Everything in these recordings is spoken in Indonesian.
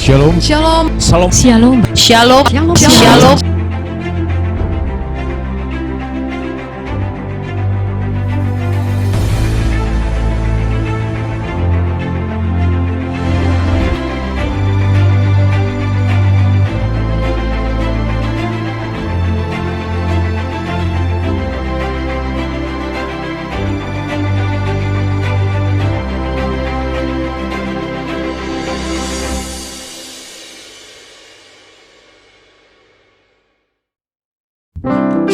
Shalom. Shalom. Salam. Shalom. Shalom. Shalom. Shalom.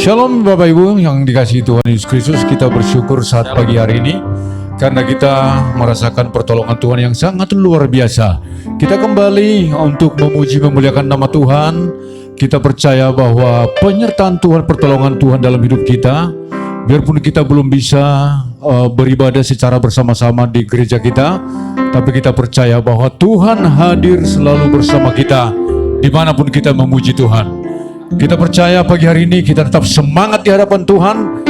Shalom Bapak Ibu yang dikasihi Tuhan Yesus Kristus. Kita bersyukur saat pagi hari ini karena kita merasakan pertolongan Tuhan yang sangat luar biasa. Kita kembali untuk memuji memuliakan nama Tuhan. Kita percaya bahwa penyertaan Tuhan, pertolongan Tuhan dalam hidup kita, biarpun kita belum bisa beribadah secara bersama-sama di gereja kita, tapi kita percaya bahwa Tuhan hadir selalu bersama kita dimanapun kita memuji Tuhan. Kita percaya pagi hari ini kita tetap semangat di hadapan Tuhan.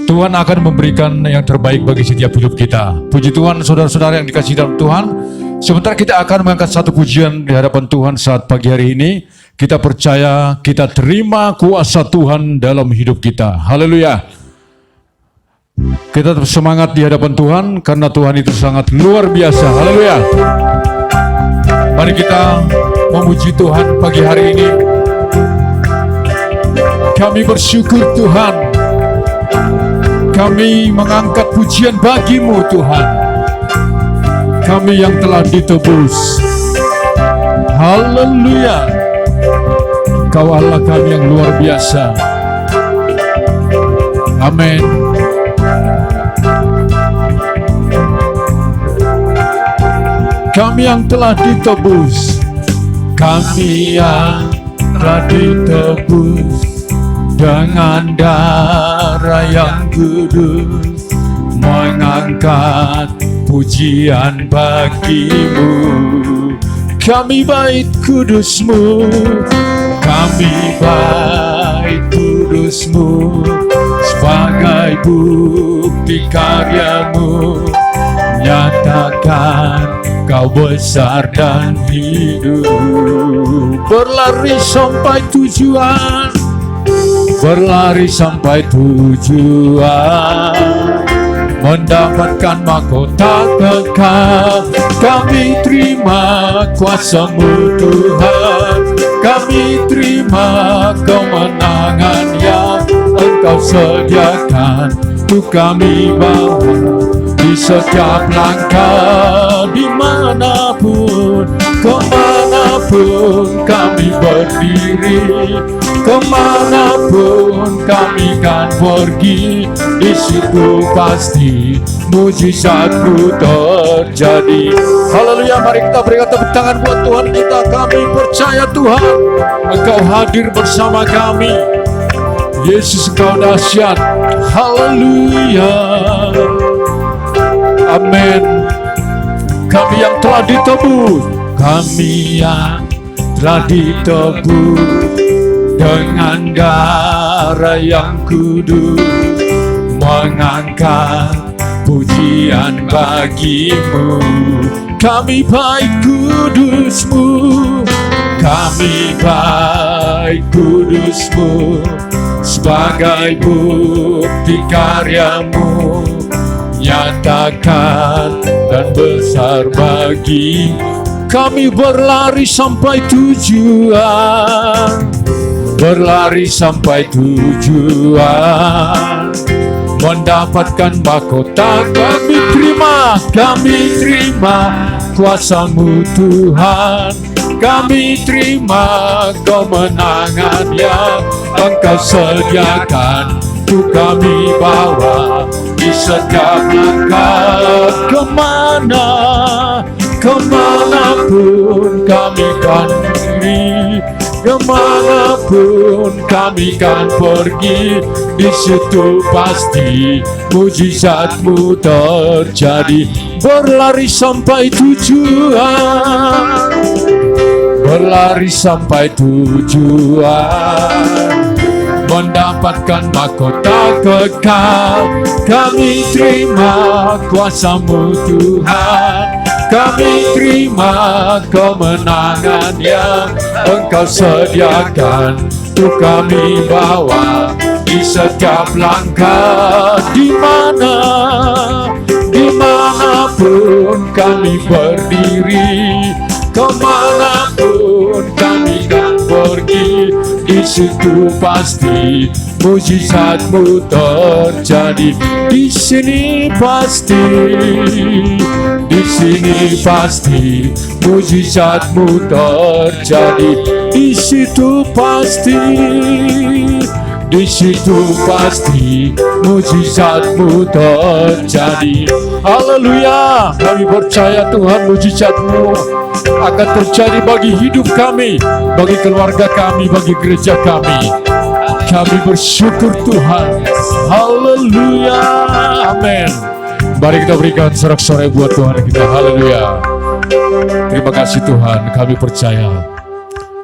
Tuhan akan memberikan yang terbaik bagi setiap hidup kita. Puji Tuhan saudara-saudara yang dikasihi dalam Tuhan. Sebentar kita akan mengangkat satu pujian di hadapan Tuhan saat pagi hari ini. Kita percaya kita terima kuasa Tuhan dalam hidup kita. Haleluya. Kita tetap semangat di hadapan Tuhan karena Tuhan itu sangat luar biasa. Haleluya. Mari kita memuji Tuhan pagi hari ini. Kami bersyukur Tuhan. Kami mengangkat pujian bagi-Mu Tuhan. Kami yang telah ditebus. Haleluya. Kau Allah kami yang luar biasa. Amin. Kami yang telah ditebus. Kami yang telah ditebus dengan darah yang kudus, mengangkat pujian bagi-Mu. Kami bait kudus-Mu, kami bait kudus-Mu, sebagai bukti karya-Mu, nyatakan Kau besar dan hidup. Berlari sampai tujuan, berlari sampai tujuan, mendapatkan mahkota kekal. Kami terima kuasa-Mu Tuhan, kami terima kemenangan yang Engkau sediakan untuk kami bawa di setiap langkah, dimanapun, kemanapun kami berdiri, kemanapun kami kan pergi, di situ pasti mujizat-Mu terjadi. Haleluya, mari kita berikan tepuk tangan buat Tuhan kita. Kami percaya Tuhan, Engkau hadir bersama kami. Yesus, Engkau dahsyat. Haleluya. Amin. Kami yang telah ditebus, kami yang telah ditebus dengan darah yang kudus, mengangkat pujian bagi-Mu. Kami bait kudus-Mu, kami bait kudus-Mu, sebagai bukti karya-Mu, nyatakan dan besar bagi kami. Berlari sampai tujuan, berlari sampai tujuan, mendapatkan mahkota. Kami terima kuasa-Mu Tuhan, kami terima kemenangan yang Engkau sediakan untuk kami bawa di setiap langkah. Kemanapun kami kan pergi, kemanapun kami kan pergi, di situ pasti mujizat-Mu terjadi. Berlari sampai tujuan, berlari sampai tujuan, mendapatkan mahkota kekal. Kami terima kuasa-Mu Tuhan, Kami terima kemenangan yang Engkau sediakan, untuk kami bawa di setiap langkah. Dimanapun kami berdiri, kemanapun kami kan pergi, di situ pasti mujizat-Mu terjadi. Di sini pasti mujizat-Mu terjadi. Di situ pasti mujizat-Mu terjadi. Haleluya, kami percaya Tuhan, mujizat-Mu akan terjadi bagi hidup kami, bagi keluarga kami, bagi gereja kami. Kami bersyukur Tuhan. Haleluya, amin. Mari kita berikan sorak-sorai buat Tuhan kita. Haleluya. Terima kasih Tuhan, kami percaya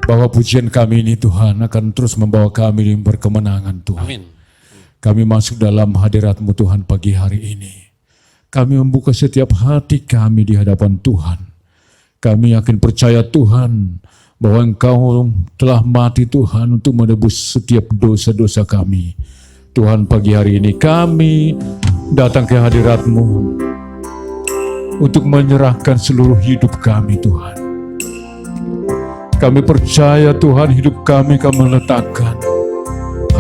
bahwa pujian kami ini Tuhan akan terus membawa kami berkemenangan Tuhan. Amin. Kami masuk dalam hadirat-Mu Tuhan pagi hari ini. Kami membuka setiap hati kami di hadapan Tuhan. Kami yakin percaya Tuhan bahwa Engkau telah mati Tuhan untuk menebus setiap dosa-dosa kami. Tuhan, pagi hari ini kami datang ke hadirat-Mu untuk menyerahkan seluruh hidup kami Tuhan. Kami percaya Tuhan, hidup kami letakkan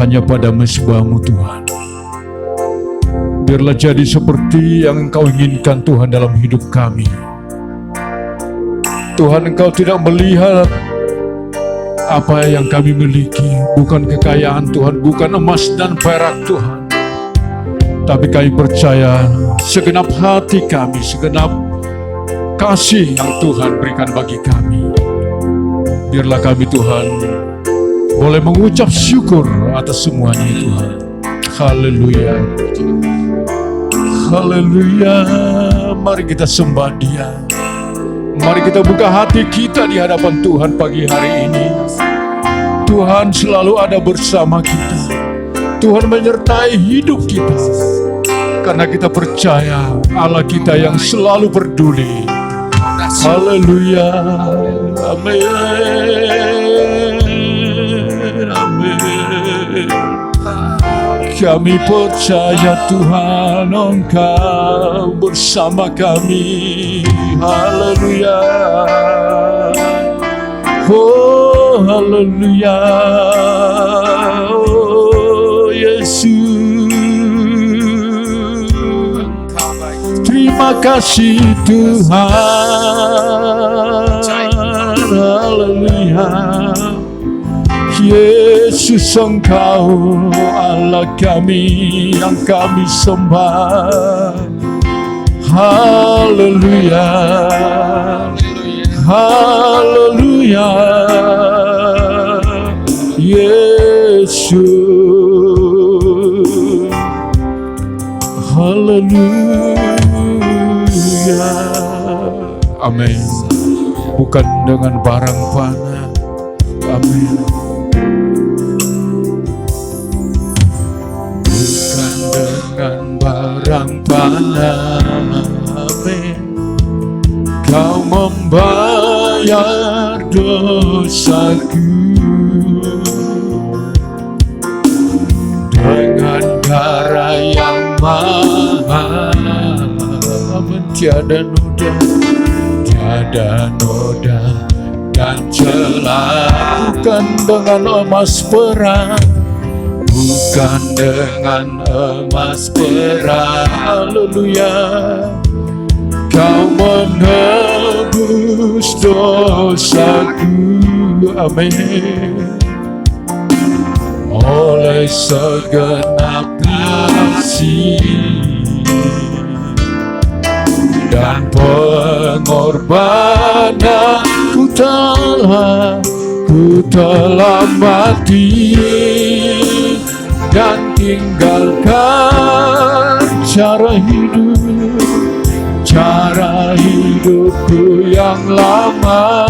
hanya pada mezbah-Mu Tuhan. Biarlah jadi seperti yang Engkau inginkan Tuhan dalam hidup kami. Tuhan, Engkau tidak melihat apa yang kami miliki, bukan kekayaan Tuhan, bukan emas dan perak Tuhan. Tapi kami percaya segenap hati kami, segenap kasih yang Tuhan berikan bagi kami. Biarlah kami Tuhan boleh mengucap syukur atas semuanya Tuhan. Haleluya. Haleluya. Mari kita sembah Dia. Mari kita buka hati kita di hadapan Tuhan pagi hari ini. Tuhan selalu ada bersama kita. Tuhan menyertai hidup kita. Karena kita percaya Allah kita yang selalu peduli. Haleluya. Amin. Amin. Kami percaya Tuhan, Engkau bersama kami. Haleluya. Oh, haleluya. Oh, Yesus. Terima kasih Tuhan. Haleluya. Yesus, Engkau Allah kami yang kami sembah. Haleluya. Haleluya. Yesus. Haleluya. Amin. Bukan dengan barang panah. Amin. Bukan dengan barang panah. Amin. Kau membayar dosaku dengan darah yang mahal. Tiada noda dan celah. Bukan dengan emas perak, bukan dengan emas perak. Haleluya. Kau menebus dosaku. Amin. Oleh segenap kasih dan pengorbanan, ku telah mati dan tinggalkan cara hidupku yang lama.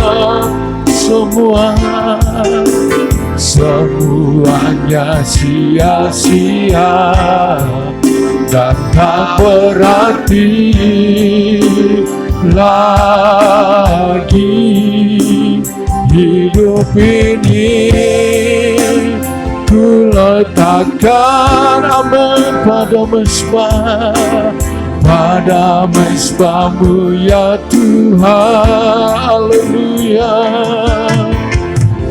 Semuanya sia-sia dan tak berarti. lagi. Hidup ini ku letakkan aman pada mezbah, pada mezbah-Mu ya Tuhan. Haleluya.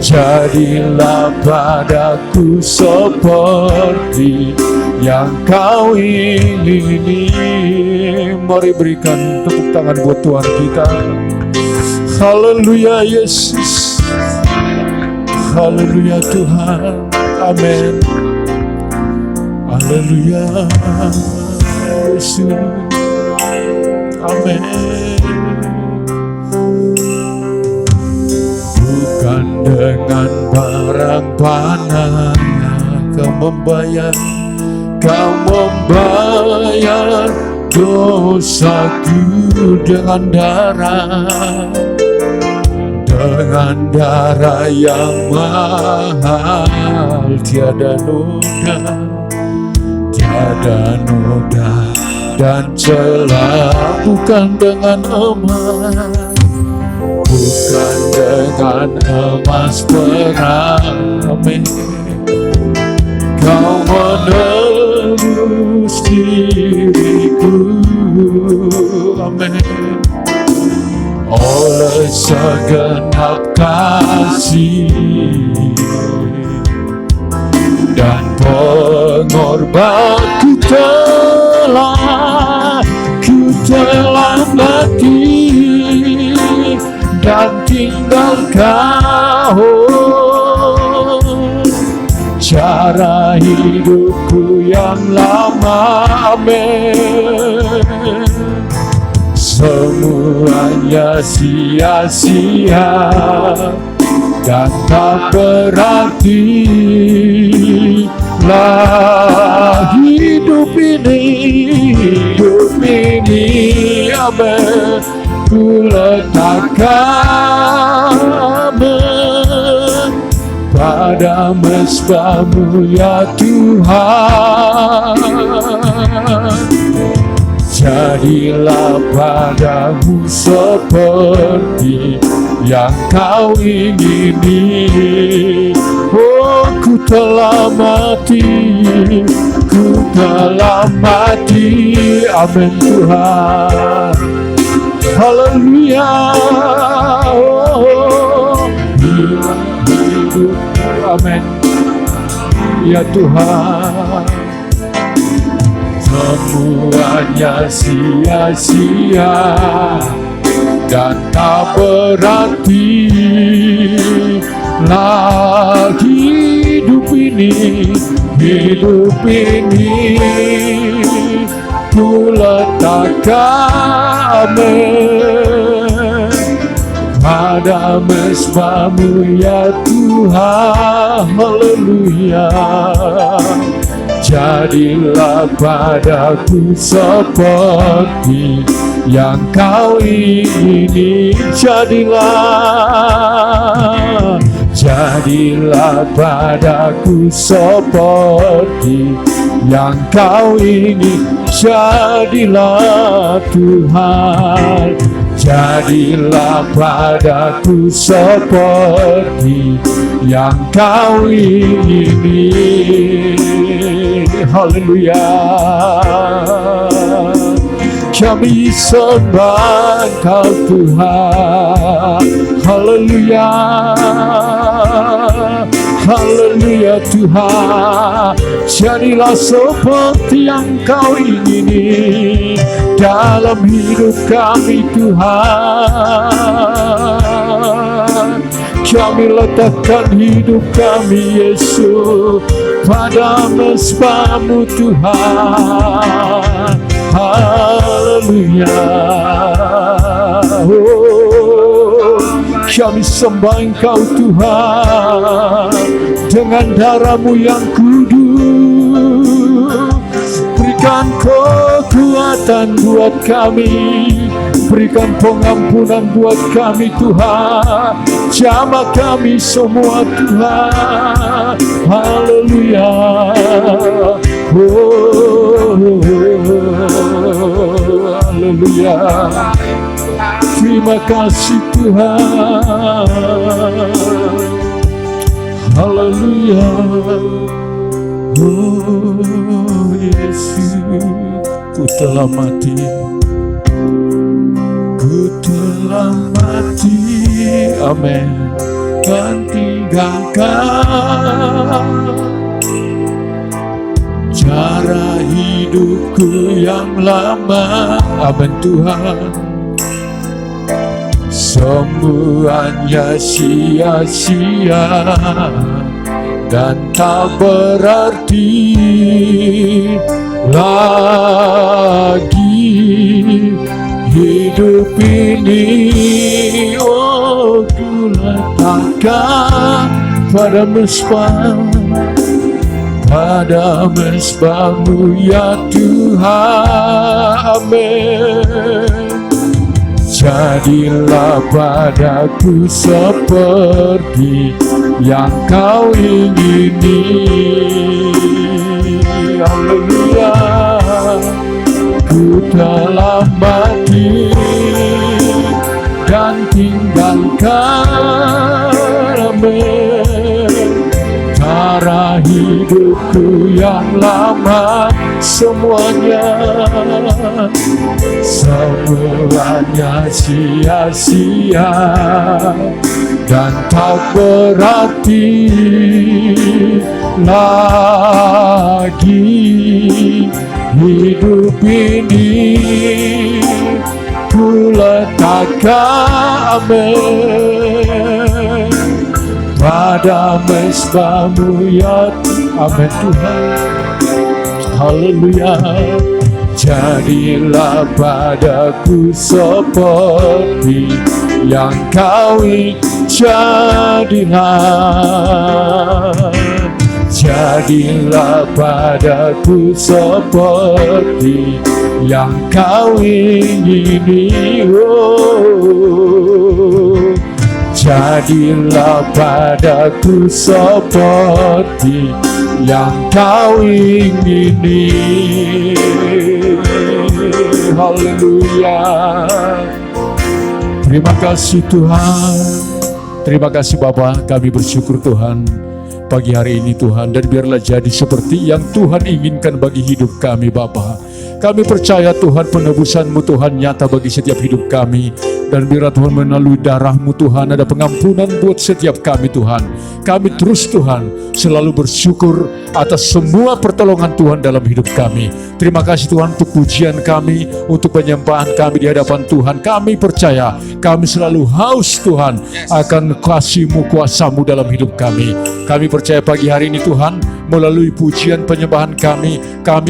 Jadilah padaku seperti yang Kau ingini. Mari berikan tepuk tangan buat Tuhan kita. Haleluya Yesus. Haleluya Tuhan. Amin. Haleluya Yesus. Amin. Bukan dengan barang panah Kau membayar dosaku dengan darah yang mahal. Tiada noda dan celah. Bukan dengan emas, bukan dengan emas perak. Amin. Kau menebus diriku. Amin. Oleh segenap kasih dan pengorban, ku telah mati dan tinggal Kau. Cara hidupku yang lama, amin, semuanya sia-sia dan tak berarti lah hidup ini, amin, ku letakkan pada mezbah-Mu ya Tuhan. Jadilah padaku seperti yang Kau ingini. Oh, ku telah mati, amin Tuhan. Haleluya. Oh, hidup, amin ya Tuhan. Semuanya sia-sia dan tak berarti lagi hidup ini, ku letakkan pada mezbah-Mu ya Tuhan. Haleluya. Jadilah padaku seperti yang Kau ingini. Jadilah padaku seperti yang Kau ingini. Jadilah Tuhan. Jadilah padaku seperti yang Kau ingini. Haleluya. Kami sembah Kau Tuhan. Haleluya. Haleluya Tuhan. Jadilah seperti yang Kau ingini dalam hidup kami Tuhan. Kami letakkan hidup kami Yesus pada mezbah-Mu Tuhan. Haleluya. Oh, kami sembah Engkau Tuhan dengan darah-Mu yang kudus. Berikan kekuatan buat kami, berikan pengampunan buat kami Tuhan. Jamah kami semua Tuhan. Haleluya. Oh, haleluya. Terima kasih Tuhan. Haleluya. Oh Yesus, ku telah mati. Ku telah mati, amin, dan tinggalkan cara hidupku yang lama, amin Tuhan. Semuanya sia-sia dan tak berarti lagi hidup ini. Oh, ku letakkan pada mesbah-Mu ya Tuhan, amin. Jadilah padaku seperti yang Kau ingini. Haleluya. Ku telah mati dan tinggalkan, amin, cara hidupku yang lama. Semuanya sia-sia dan tak berarti lagi hidup ini. Ku letakkan, amin, pada mesbah-Mu ya, amin Tuhan. Haleluya. Jadilah padaku seperti yang Kau jadilah padaku seperti yang Kau ingini. Oh, jadilah padaku seperti yang Kau ingini. Haleluya. Terima kasih Tuhan. Terima kasih Bapa, kami bersyukur Tuhan pagi hari ini Tuhan, dan biarlah jadi seperti yang Tuhan inginkan bagi hidup kami Bapa. Kami percaya Tuhan penebusan-Mu Tuhan nyata bagi setiap hidup kami, dan biarlah Tuhan melalui darah-Mu Tuhan ada pengampunan buat setiap kami Tuhan. Kami terus Tuhan selalu bersyukur atas semua pertolongan Tuhan dalam hidup kami. Terima kasih Tuhan untuk pujian kami, untuk penyembahan kami di hadapan Tuhan. Kami percaya kami selalu haus Tuhan akan kasih-Mu, kuasa-Mu dalam hidup kami. Kami percaya pagi hari ini Tuhan, melalui pujian penyembahan kami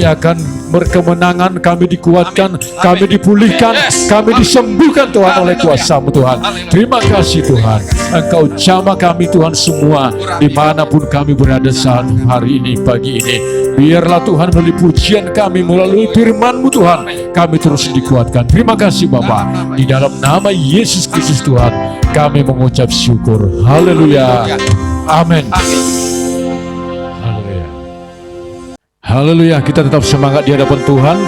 akan berkemenangan, kami dikuatkan, kami dipulihkan, kami disembuhkan Tuhan oleh kuasa-Mu Tuhan. Terima kasih Tuhan, Engkau jamah kami Tuhan semua dimanapun kami berada saat hari ini, pagi ini. Biarlah Tuhan melalui pujian kami, melalui firman-Mu Tuhan, kami terus dikuatkan. Terima kasih Bapa, di dalam nama Yesus Kristus Tuhan kami mengucap syukur. Haleluya. Amin. Haleluya, kita tetap semangat di hadapan Tuhan.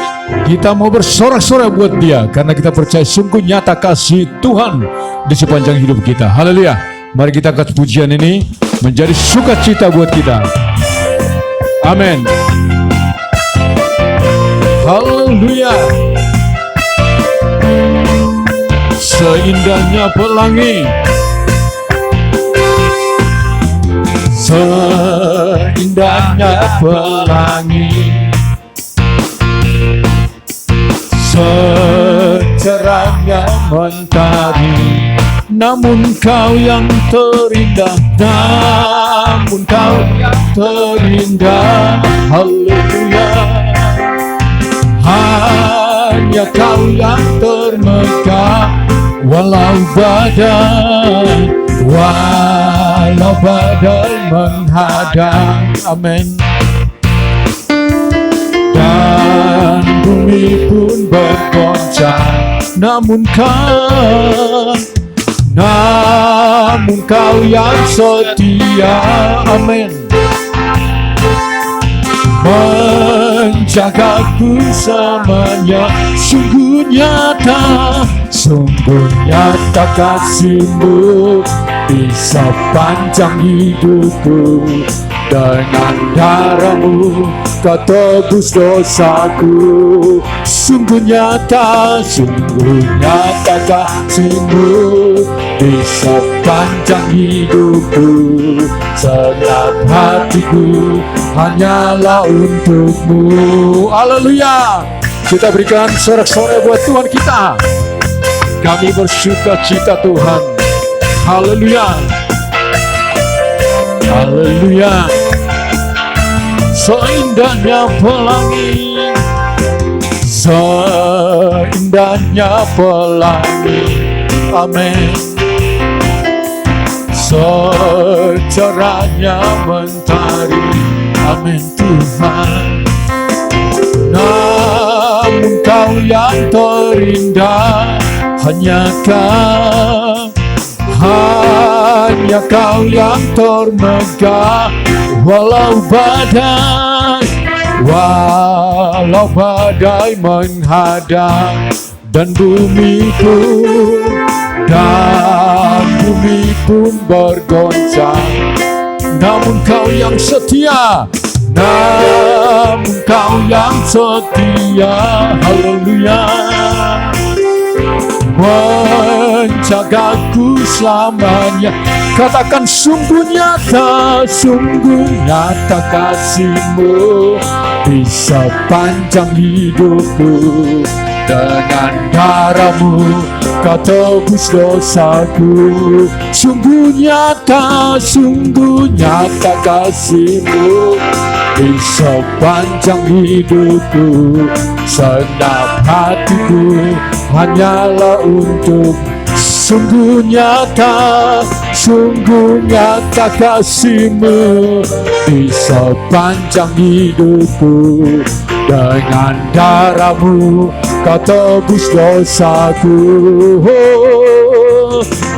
Kita mau bersorak-sorai buat Dia, karena kita percaya sungguh nyata kasih Tuhan di sepanjang hidup kita. Haleluya. Mari kita angkat pujian ini menjadi sukacita buat kita. Amin. Haleluya. Seindahnya pelangi, seindahnya pelangi, secerahnya mentari, namun Kau yang terindah, namun Kau yang terindah. Haleluya. Hanya Kau yang termegah, walau badai menghadang. Amin. Dan bumi pun bergoncang, namun Kau yang setia. Amin. menjagaku selamanya. Sungguh nyata kasih-Mu di sepanjang hidupku. Dengan darah-Mu Kau tebus dosaku. Sungguh nyata kasih-Mu di sepanjang hidupku. Senap hatiku hanyalah untuk-Mu. Haleluya. Kita berikan sorak-sorai buat Tuhan kita. Kami bersuka cita Tuhan. Haleluya. Haleluya. Seindahnya pelangi, seindahnya pelangi. Amin. Secerahnya mentari. Amin Tuhan. Namun Kau yang terindah, hanya Kau yang termegah. Walau badai menghadang dan bumi pun bergoncang, namun Kau yang setia, haleluya, menjagaku selamanya. Katakan sungguh nyata kasih-Mu di sepanjang hidupku. Dengan darah-Mu Kau tebus dosaku. Sungguh nyata kasih-Mu di sepanjang hidupku. Senap hatiku hanyalah untuk. Sungguh nyata kasih-Mu di sepanjang hidupku. Dengan darah-Mu Kau tebus dosaku.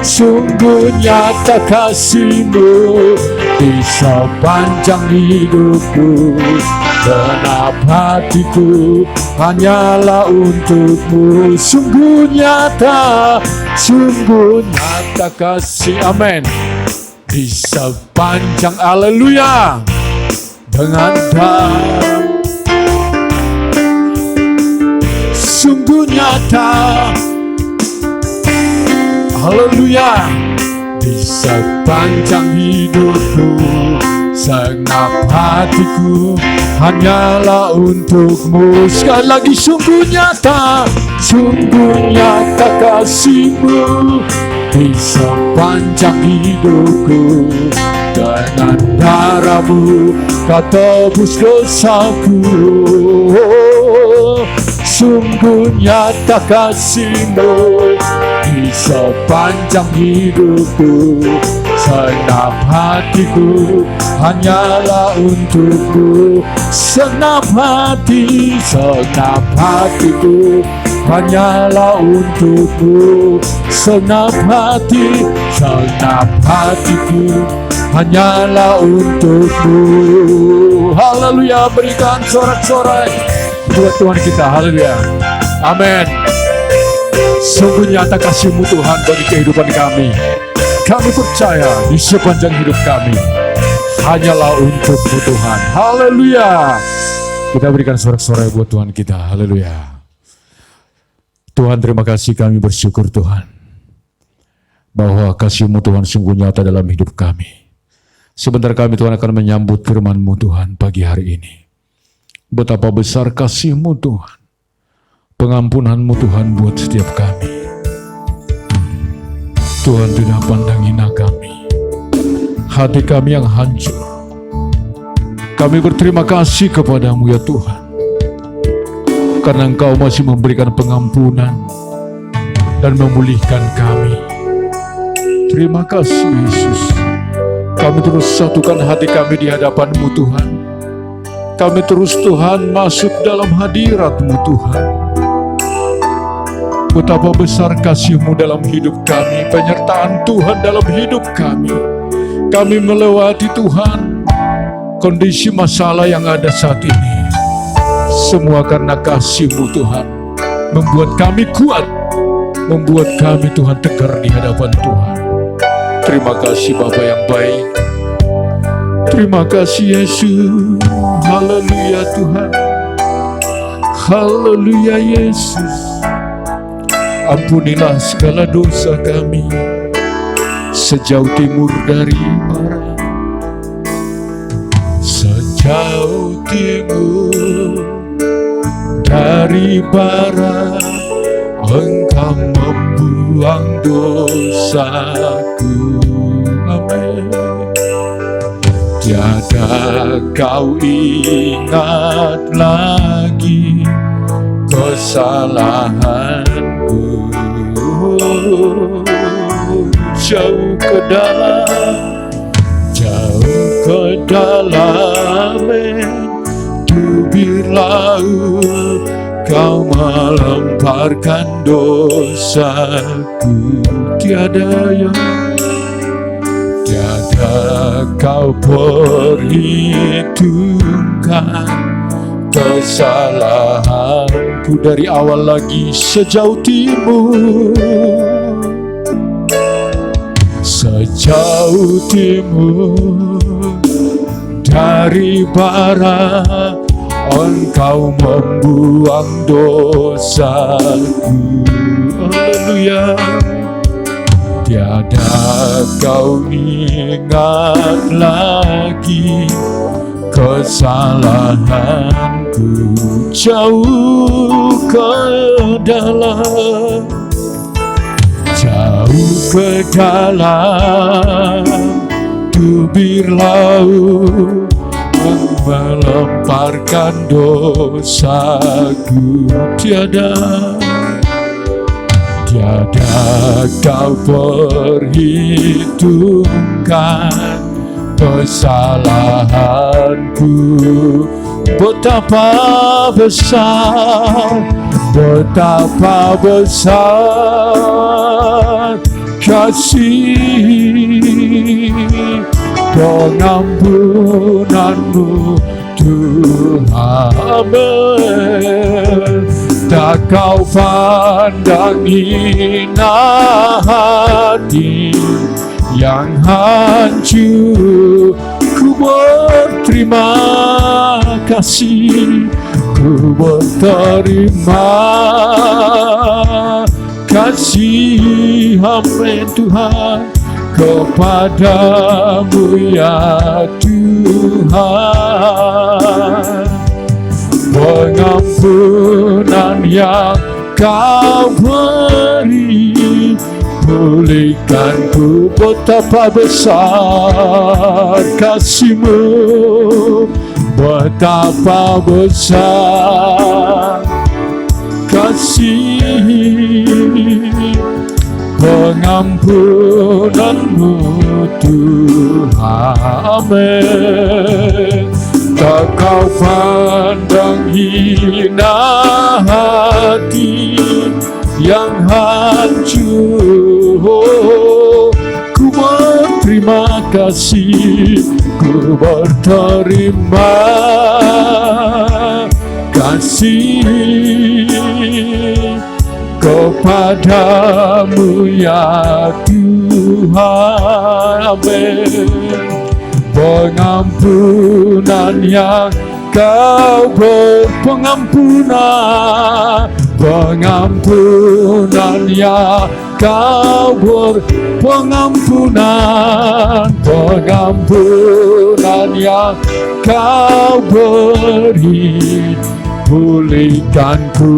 Sungguh nyata kasih-Mu di sepanjang hidupku. Senap hatiku hanyalah untuk-Mu. Sungguh nyata kasih. Amin. Di sepanjang, haleluya. Dengan darah sungguh nyata, haleluya. Di sepanjang hidupku, senap hatiku hanyalah untuk-Mu. Sekali lagi, sungguh nyata kasih-Mu di sepanjang hidupku. Dengan darah-Mu Kau tebus dosaku. Sungguh nyata kasih-Mu di sepanjang hidupku. Senap hatiku hanyalah untuk-Mu. Senap hatiku hanyalah untuk-Mu. Senap hatiku hanyalah untuk-Mu. Haleluya. Berikan sorak-sorai buat Tuhan kita. Haleluya. Amin. Sungguh nyata kasih-Mu Tuhan bagi kehidupan kami. Kami percaya di sepanjang hidup kami hanyalah untuk-Mu Tuhan. Haleluya. Kita berikan sorak-sorai buat Tuhan kita. Haleluya. Tuhan, terima kasih, kami bersyukur Tuhan bahwa kasih-Mu Tuhan sungguh nyata dalam hidup kami. Sebentar kami Tuhan akan menyambut firman-Mu Tuhan pagi hari ini. Betapa besar kasih-Mu Tuhan, pengampunan-Mu Tuhan buat setiap kami. Tuhan tidak pandang hina kami, hati kami yang hancur. Kami berterima kasih kepada-Mu ya Tuhan, karena Engkau masih memberikan pengampunan dan memulihkan kami. Terima kasih Yesus. Kami terus satukan hati kami di hadapan-Mu Tuhan. Kami terus Tuhan masuk dalam hadirat-Mu Tuhan. Betapa besar kasih-Mu dalam hidup kami, penyertaan Tuhan dalam hidup kami. Kami melewati Tuhan kondisi masalah yang ada saat ini. Semua karena kasih-Mu Tuhan, membuat kami kuat, membuat kami Tuhan tegar di hadapan Tuhan. Terima kasih Bapa yang baik. Terima kasih Yesus. Haleluya Tuhan. Haleluya Yesus. Ampunilah segala dosa kami sejauh timur dari barat, sejauh timur dari barat. Engkau membuang dosaku. Amin. Tiada kau ingat lagi kesalahanku. Jauh ke dalam tubir laut, kau melemparkan dosaku. Tiada kau perhitungkan kesalahanku. Dari awal lagi sejauh timur, sejauh timur dari barat. Engkau membuang dosaku. Haleluya. Tiada kau ingat lagi kesalahanku. Jauh ke dalam, jauh ke dalam tubir laut, melemparkan dosaku. Tiada kau perhitungkan kesalahanku. Betapa besar kasih pengampunanmu Tuhan. Amin. Tak kau pandang hina hati yang hancur. Ku berterima kasih, ku berterima kasih. Amin Tuhan, kepadamu ya Tuhan. Pengampunan yang kau beri, pulihkanku. Betapa besar kasih-Mu, betapa besar kasih pengampunan-Mu Tuhan. Amin. Tak kau pandang hina hati yang hancur. Ku berterima kasih, ku berterima kasih kepadamu ya Tuhan. Amin. Pengampunan yang kau pengampunan yang kau pengampunan yang kau beri, pulihkanku.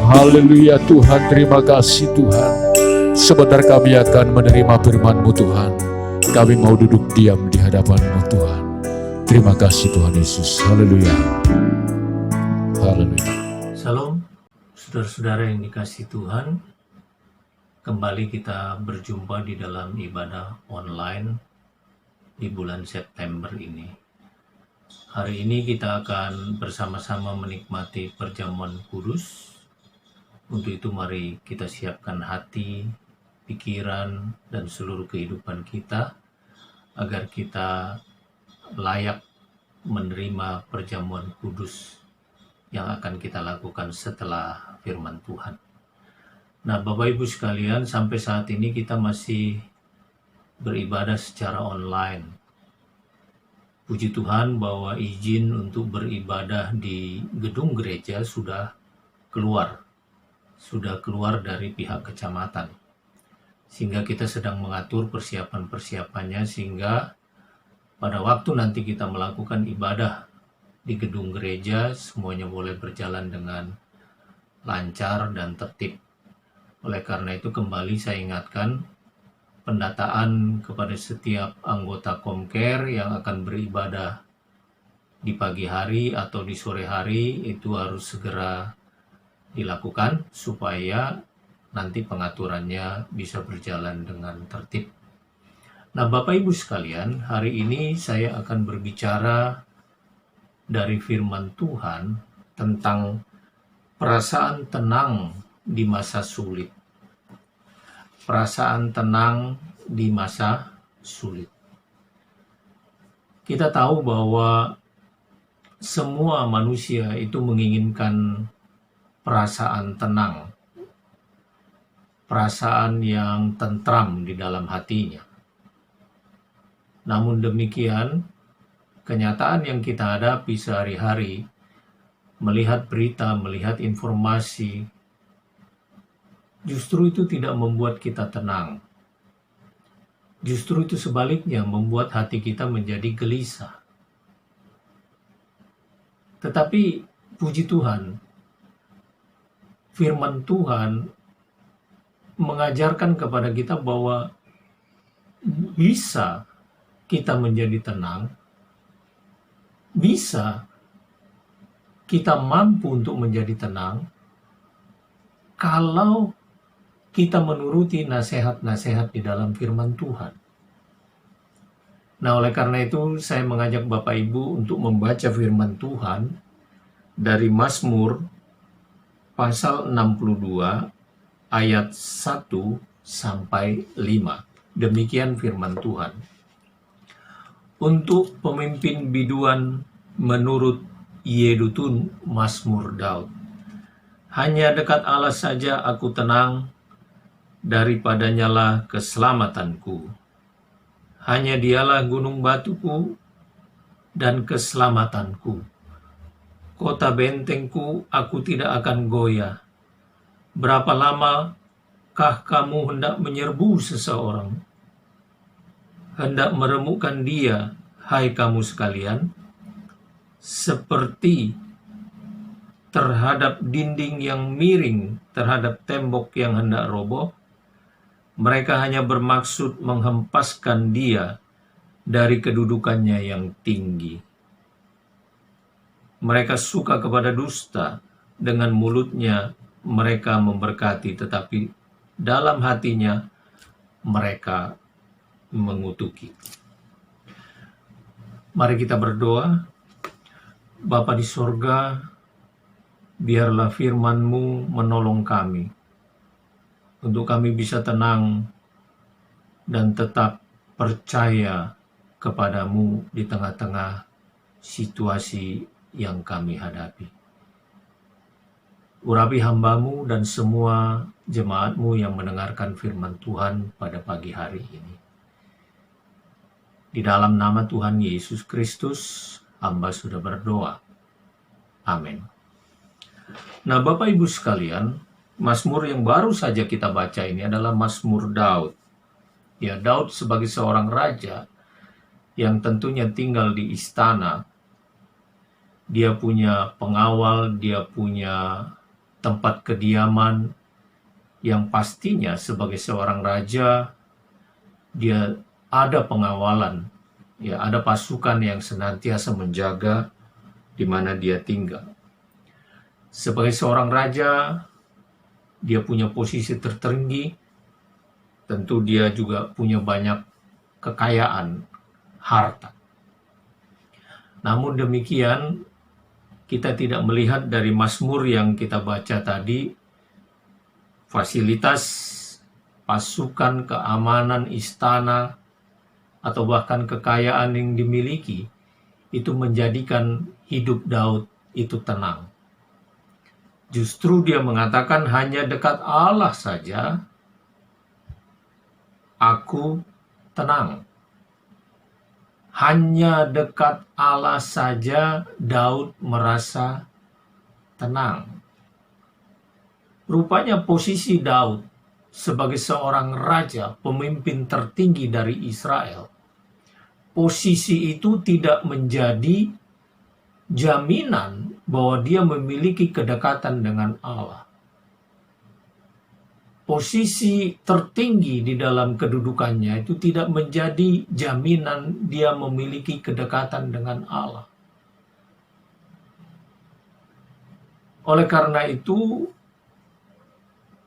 Haleluya Tuhan, terima kasih Tuhan. Sebentar kami akan menerima firman-Mu Tuhan. Kami mau duduk diam di hadapan-Mu Tuhan. Terima kasih Tuhan Yesus. Haleluya. Haleluya. Salam, saudara-saudara yang dikasihi Tuhan. Kembali kita berjumpa di dalam ibadah online di bulan September ini. Hari ini kita akan bersama-sama menikmati perjamuan kudus. Untuk itu mari kita siapkan hati, pikiran, dan seluruh kehidupan kita agar kita layak menerima perjamuan kudus yang akan kita lakukan setelah firman Tuhan. Nah, Bapak Ibu sekalian, sampai saat ini kita masih beribadah secara online. Puji Tuhan bahwa izin untuk beribadah di gedung gereja sudah keluar dari pihak kecamatan. Sehingga kita sedang mengatur persiapan-persiapannya sehingga pada waktu nanti kita melakukan ibadah di gedung gereja, semuanya boleh berjalan dengan lancar dan tertib. Oleh karena itu kembali saya ingatkan, pendataan kepada setiap anggota Komker yang akan beribadah di pagi hari atau di sore hari itu harus segera dilakukan supaya nanti pengaturannya bisa berjalan dengan tertib. Nah, Bapak Ibu sekalian, hari ini saya akan berbicara dari firman Tuhan tentang perasaan tenang di masa sulit. Perasaan tenang di masa sulit. Kita tahu bahwa semua manusia itu menginginkan perasaan tenang, perasaan yang tentram di dalam hatinya. Namun demikian, kenyataan yang kita hadapi sehari-hari, melihat berita, melihat informasi, justru itu tidak membuat kita tenang. Justru itu sebaliknya membuat hati kita menjadi gelisah. Tetapi puji Tuhan, firman Tuhan mengajarkan kepada kita bahwa bisa kita menjadi tenang, bisa kita mampu untuk menjadi tenang kalau kita menuruti nasihat-nasihat di dalam firman Tuhan. Nah, oleh karena itu saya mengajak Bapak Ibu untuk membaca firman Tuhan dari Mazmur pasal 62 ayat 1 sampai 5. Demikian firman Tuhan. Untuk pemimpin biduan menurut Yedutun Mazmur Daud. Hanya dekat Allah saja aku tenang, daripadanya lah keselamatanku. Hanya dialah gunung batuku dan keselamatanku. Kota bentengku, aku tidak akan goyah. Berapa lamakah kamu hendak menyerbu seseorang? Hendak meremukkan dia, hai kamu sekalian? Seperti terhadap dinding yang miring, terhadap tembok yang hendak roboh, mereka hanya bermaksud menghempaskan dia dari kedudukannya yang tinggi. Mereka suka kepada dusta, dengan mulutnya mereka memberkati, tetapi dalam hatinya mereka mengutuki. Mari kita berdoa. Bapa di sorga, biarlah firman-Mu menolong kami, untuk kami bisa tenang dan tetap percaya kepadamu di tengah-tengah situasi yang kami hadapi. Urapi hamba-Mu dan semua jemaat-Mu yang mendengarkan firman Tuhan pada pagi hari ini. Di dalam nama Tuhan Yesus Kristus, hamba sudah berdoa. Amin. Nah, Bapak Ibu sekalian, Mazmur yang baru saja kita baca ini adalah Mazmur Daud. Ya, Daud sebagai seorang raja yang tentunya tinggal di istana. Dia punya pengawal, dia punya tempat kediaman yang pastinya sebagai seorang raja dia ada pengawalan, ya, ada pasukan yang senantiasa menjaga di mana dia tinggal. Sebagai seorang raja, dia punya posisi tertinggi, tentu dia juga punya banyak kekayaan, harta. Namun demikian, kita tidak melihat dari Mazmur yang kita baca tadi, fasilitas, pasukan, keamanan, istana, atau bahkan kekayaan yang dimiliki itu menjadikan hidup Daud itu tenang. Justru dia mengatakan, hanya dekat Allah saja aku tenang. Hanya dekat Allah saja Daud merasa tenang. Rupanya posisi Daud sebagai seorang raja, pemimpin tertinggi dari Israel, posisi itu tidak menjadi jaminan bahwa dia memiliki kedekatan dengan Allah. Posisi tertinggi di dalam kedudukannya itu tidak menjadi jaminan dia memiliki kedekatan dengan Allah. Oleh karena itu,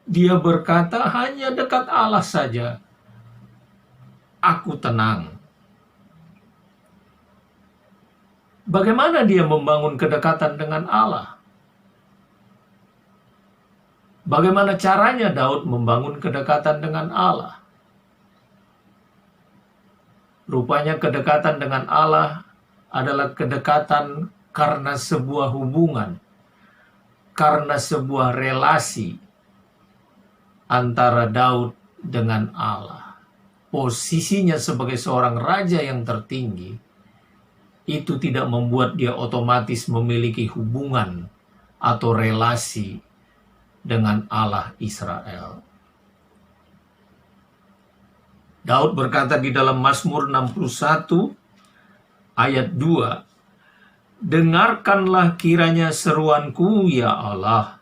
dia berkata, hanya dekat Allah saja aku tenang. Bagaimana dia membangun kedekatan dengan Allah? Bagaimana caranya Daud membangun kedekatan dengan Allah? Rupanya kedekatan dengan Allah adalah kedekatan karena sebuah hubungan, karena sebuah relasi antara Daud dengan Allah. Posisinya sebagai seorang raja yang tertinggi itu tidak membuat dia otomatis memiliki hubungan atau relasi dengan Allah Israel. Daud berkata di dalam Mazmur 61 ayat 2, "Dengarkanlah kiranya seruanku ya Allah,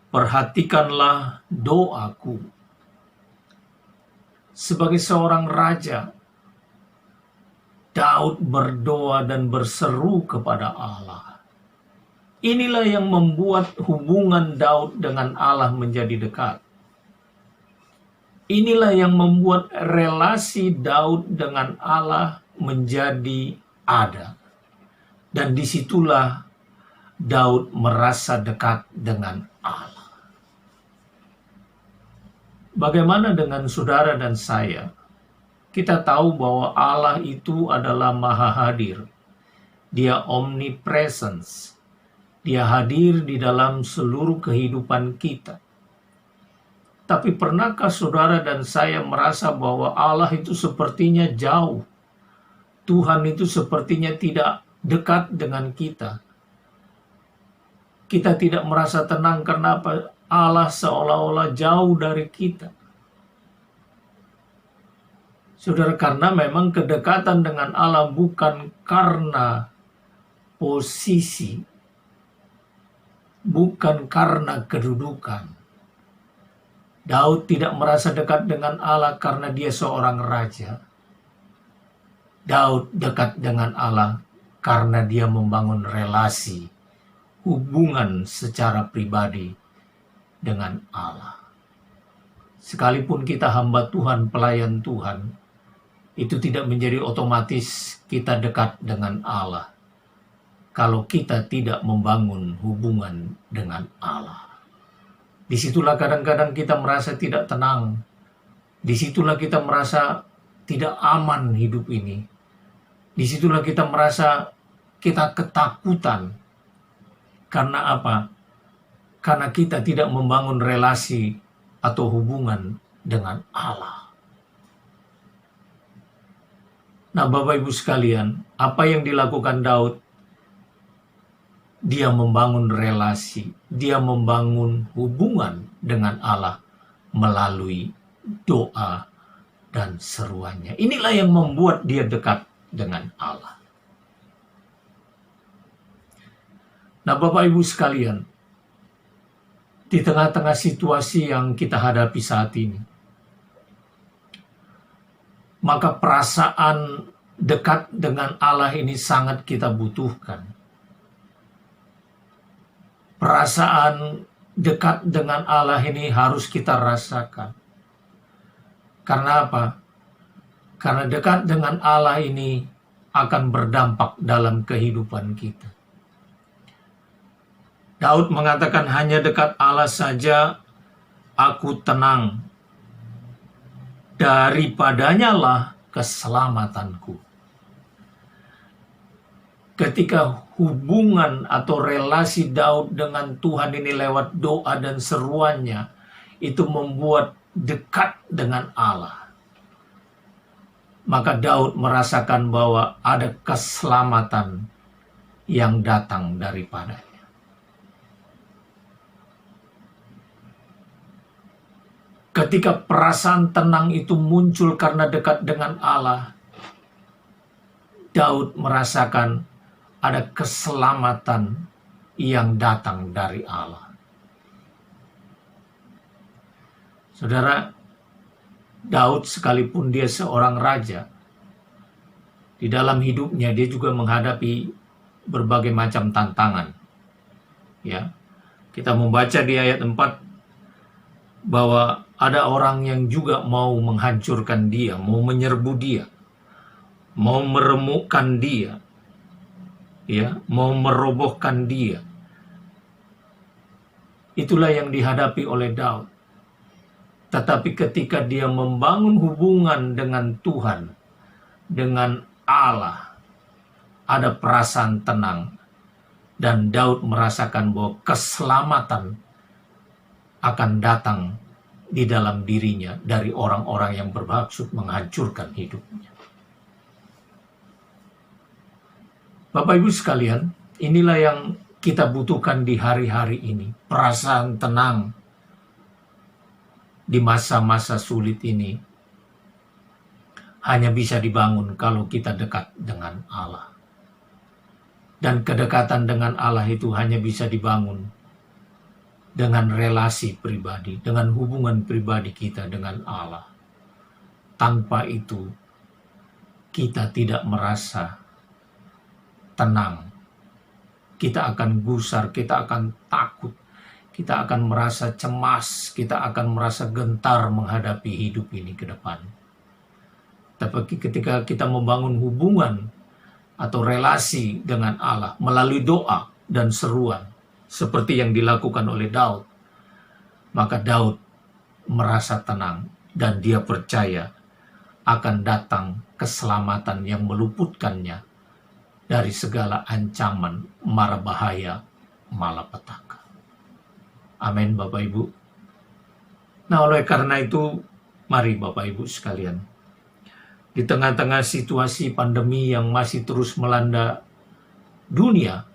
perhatikanlah doaku." Sebagai seorang raja, Daud berdoa dan berseru kepada Allah. Inilah yang membuat hubungan Daud dengan Allah menjadi dekat. Inilah yang membuat relasi Daud dengan Allah menjadi ada. Dan disitulah Daud merasa dekat dengan Allah. Bagaimana dengan saudara dan saya? Kita tahu bahwa Allah itu adalah maha hadir. Dia omnipresence. Dia hadir di dalam seluruh kehidupan kita. Tapi pernahkah saudara dan saya merasa bahwa Allah itu sepertinya jauh? Tuhan itu sepertinya tidak dekat dengan kita. Kita tidak merasa tenang karena apa? Allah seolah-olah jauh dari kita. Saudara, karena memang kedekatan dengan Allah bukan karena posisi, bukan karena kedudukan. Daud tidak merasa dekat dengan Allah karena dia seorang raja. Daud dekat dengan Allah karena dia membangun relasi, hubungan secara pribadi dengan Allah. Sekalipun kita hamba Tuhan, pelayan Tuhan, itu tidak menjadi otomatis kita dekat dengan Allah kalau kita tidak membangun hubungan dengan Allah. Disitulah kadang-kadang kita merasa tidak tenang. Disitulah kita merasa tidak aman hidup ini. Disitulah kita merasa kita ketakutan. Karena apa? Karena kita tidak membangun relasi atau hubungan dengan Allah. Nah, Bapak Ibu sekalian, apa yang dilakukan Daud? Dia membangun relasi, dia membangun hubungan dengan Allah melalui doa dan seruannya. Inilah yang membuat dia dekat dengan Allah. Nah, Bapak Ibu sekalian, di tengah-tengah situasi yang kita hadapi saat ini, maka perasaan dekat dengan Allah ini sangat kita butuhkan. Perasaan dekat dengan Allah ini harus kita rasakan. Karena apa? Karena dekat dengan Allah ini akan berdampak dalam kehidupan kita. Daud mengatakan, hanya dekat Allah saja aku tenang. Daripadanya lah keselamatanku. ketika hubungan atau relasi Daud dengan Tuhan ini lewat doa dan seruannya, itu membuat dekat dengan Allah. Maka Daud merasakan bahwa ada keselamatan yang datang daripadanya. Ketika perasaan tenang itu muncul karena dekat dengan Allah, Daud merasakan ada keselamatan yang datang dari Allah. Saudara, Daud sekalipun dia seorang raja, di dalam hidupnya dia juga menghadapi berbagai macam tantangan. Ya, kita membaca di ayat 4 bahwa ada orang yang juga mau menghancurkan dia, mau menyerbu dia, mau meremukkan dia, ya, mau merobohkan dia. Itulah yang dihadapi oleh Daud. Tetapi ketika dia membangun hubungan dengan Tuhan, dengan Allah, ada perasaan tenang, dan Daud merasakan bahwa keselamatan akan datang di dalam dirinya dari orang-orang yang bermaksud menghancurkan hidupnya. Bapak Ibu sekalian, inilah yang kita butuhkan di hari-hari ini. Perasaan tenang di masa-masa sulit ini hanya bisa dibangun kalau kita dekat dengan Allah. Dan kedekatan dengan Allah itu hanya bisa dibangun dengan relasi pribadi, dengan hubungan pribadi kita dengan Allah. Tanpa itu, kita tidak merasa tenang. Kita akan gusar, kita akan takut, kita akan merasa cemas, kita akan merasa gentar menghadapi hidup ini ke depan. Tapi ketika kita membangun hubungan atau relasi dengan Allah melalui doa dan seruan, seperti yang dilakukan oleh Daud, maka Daud merasa tenang dan dia percaya akan datang keselamatan yang meluputkannya dari segala ancaman, mara bahaya, malapetaka. Amin, Bapak Ibu. Nah, oleh karena itu, mari Bapak Ibu sekalian, di tengah-tengah situasi pandemi yang masih terus melanda dunia,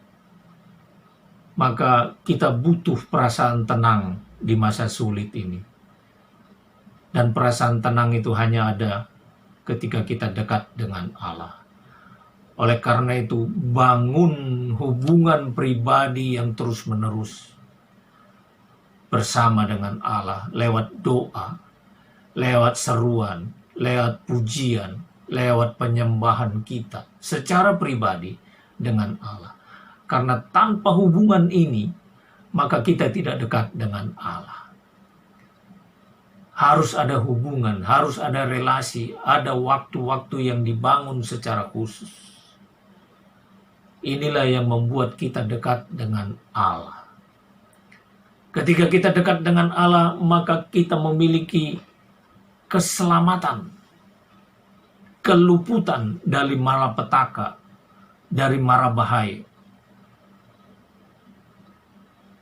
maka kita butuh perasaan tenang di masa sulit ini. Dan perasaan tenang itu hanya ada ketika kita dekat dengan Allah. Oleh karena itu, bangun hubungan pribadi yang terus-menerus bersama dengan Allah lewat doa, lewat seruan, lewat pujian, lewat penyembahan kita secara pribadi dengan Allah. Karena tanpa hubungan ini, maka kita tidak dekat dengan Allah. Harus ada hubungan, harus ada relasi, ada waktu-waktu yang dibangun secara khusus. Inilah yang membuat kita dekat dengan Allah. Ketika kita dekat dengan Allah, maka kita memiliki keselamatan, keluputan dari malapetaka, dari mara bahaya,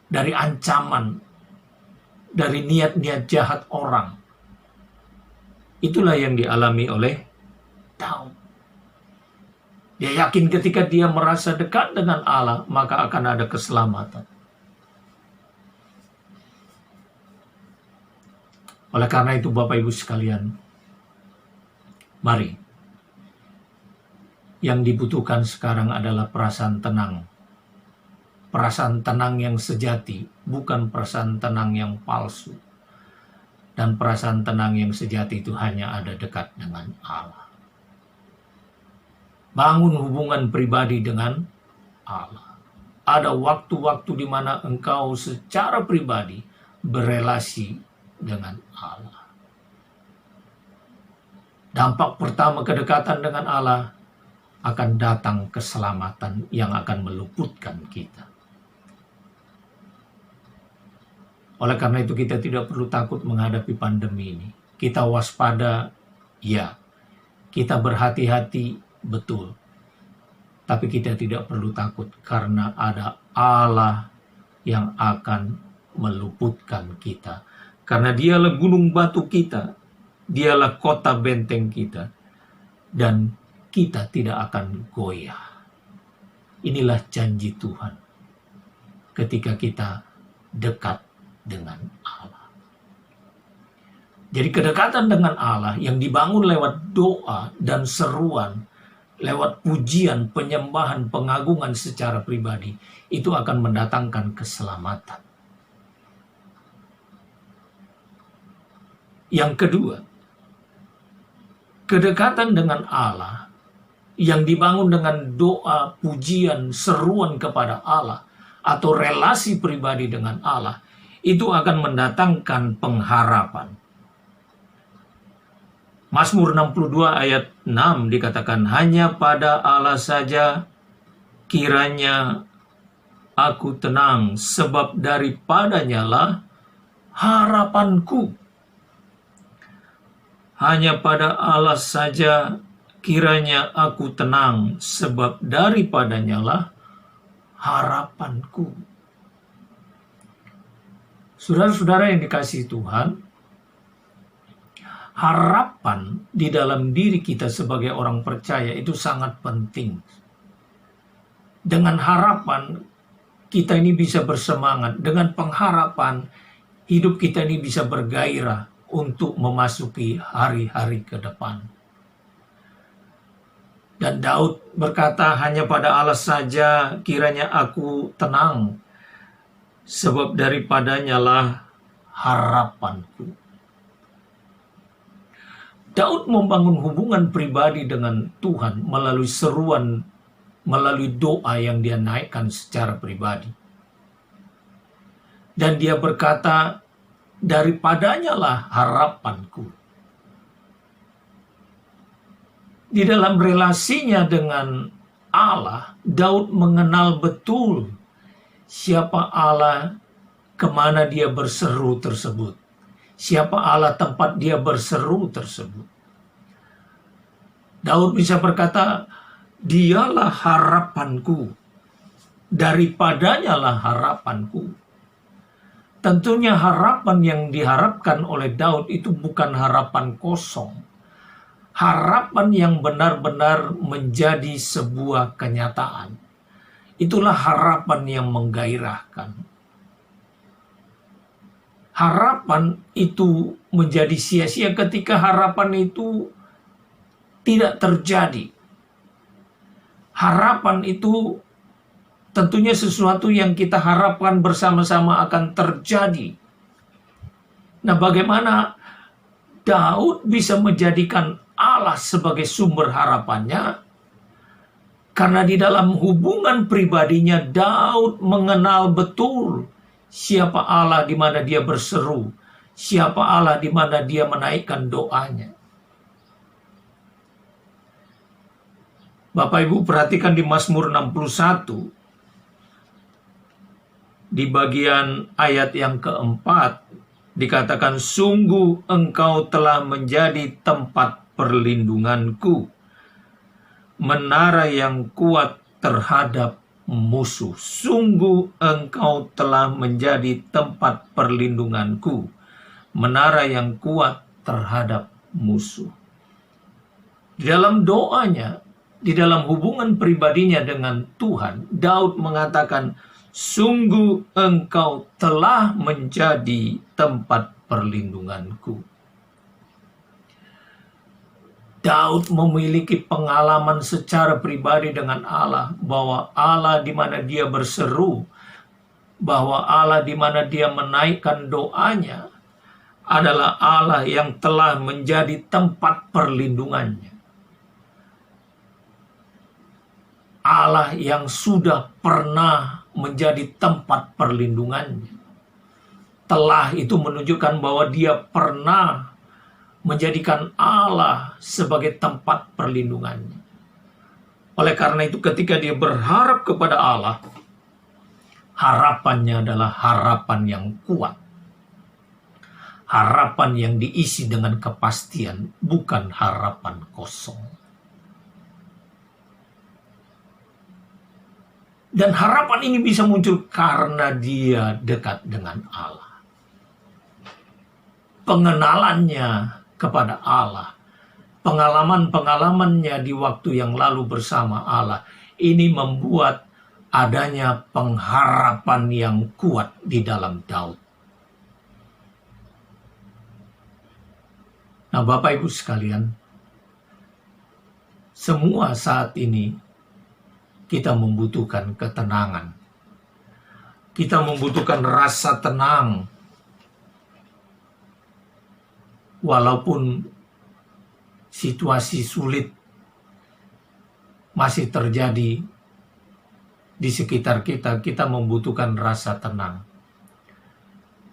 dari ancaman, dari niat-niat jahat orang. Itulah yang dialami oleh Daud. Dia yakin ketika dia merasa dekat dengan Allah, maka akan ada keselamatan. Oleh karena itu, Bapak Ibu sekalian, mari. Yang dibutuhkan sekarang adalah perasaan tenang. Perasaan tenang yang sejati, bukan perasaan tenang yang palsu. Dan perasaan tenang yang sejati itu hanya ada dekat dengan Allah. Bangun hubungan pribadi dengan Allah. Ada waktu-waktu di mana engkau secara pribadi berelasi dengan Allah. Dampak pertama kedekatan dengan Allah, akan datang keselamatan yang akan meluputkan kita. Oleh karena itu kita tidak perlu takut menghadapi pandemi ini. Kita waspada, ya. Kita berhati-hati, betul. Tapi kita tidak perlu takut karena ada Allah yang akan meluputkan kita. Karena dialah gunung batu kita, dialah kota benteng kita, dan kita tidak akan goyah. Inilah janji Tuhan ketika kita dekat dengan Allah. Jadi kedekatan dengan Allah yang dibangun lewat doa dan seruan, lewat pujian, penyembahan, pengagungan secara pribadi, itu akan mendatangkan keselamatan. Yang kedua, kedekatan dengan Allah yang dibangun dengan doa, pujian, seruan kepada Allah, atau relasi pribadi dengan Allah, itu akan mendatangkan pengharapan. Mazmur 62 ayat 6 dikatakan, hanya pada Allah saja kiranya aku tenang, sebab daripadanya lah harapanku. Hanya pada Allah saja kiranya aku tenang, sebab daripadanya lah harapanku. Saudara-saudara yang dikasihi Tuhan, harapan di dalam diri kita sebagai orang percaya itu sangat penting. Dengan harapan, kita ini bisa bersemangat. Dengan pengharapan, hidup kita ini bisa bergairah untuk memasuki hari-hari ke depan. Dan Daud berkata, hanya pada Allah saja kiranya aku tenang, sebab daripadanya lah harapanku. Daud membangun hubungan pribadi dengan Tuhan melalui seruan, melalui doa yang dia naikkan secara pribadi. Dan dia berkata, daripadanya lah harapanku. Di dalam relasinya dengan Allah, Daud mengenal betul siapa Allah, kemana dia berseru tersebut. Siapa Allah tempat dia berseru tersebut. Daud bisa berkata, dialah harapanku, daripadanya lah harapanku. Tentunya harapan yang diharapkan oleh Daud itu bukan harapan kosong. Harapan yang benar-benar menjadi sebuah kenyataan. Itulah harapan yang menggairahkan. Harapan itu menjadi sia-sia ketika harapan itu tidak terjadi. Harapan itu tentunya sesuatu yang kita harapkan bersama-sama akan terjadi. Nah, bagaimana Daud bisa menjadikan Allah sebagai sumber harapannya? Karena di dalam hubungan pribadinya Daud mengenal betul siapa Allah di mana dia berseru, siapa Allah di mana dia menaikkan doanya. Bapak Ibu perhatikan di Mazmur 61, di bagian ayat yang keempat, dikatakan, sungguh engkau telah menjadi tempat perlindunganku, menara yang kuat terhadap musuh. Sungguh engkau telah menjadi tempat perlindunganku, menara yang kuat terhadap musuh. Di dalam doanya, di dalam hubungan pribadinya dengan Tuhan, Daud mengatakan, sungguh engkau telah menjadi tempat perlindunganku. Daud memiliki pengalaman secara pribadi dengan Allah, bahwa Allah di mana dia berseru, bahwa Allah di mana dia menaikkan doanya adalah Allah yang telah menjadi tempat perlindungannya. Allah yang sudah pernah menjadi tempat perlindungannya. Telah itu menunjukkan bahwa dia pernah menjadikan Allah sebagai tempat perlindungannya. Oleh karena itu ketika dia berharap kepada Allah, harapannya adalah harapan yang kuat. Harapan yang diisi dengan kepastian, bukan harapan kosong. Dan harapan ini bisa muncul karena dia dekat dengan Allah. Pengenalannya kepada Allah, pengalaman-pengalamannya di waktu yang lalu bersama Allah, ini membuat adanya pengharapan yang kuat di dalam Daud. Nah, Bapak Ibu sekalian, semua saat ini kita membutuhkan ketenangan. Kita membutuhkan rasa tenang. Walaupun situasi sulit masih terjadi di sekitar kita, kita membutuhkan rasa tenang.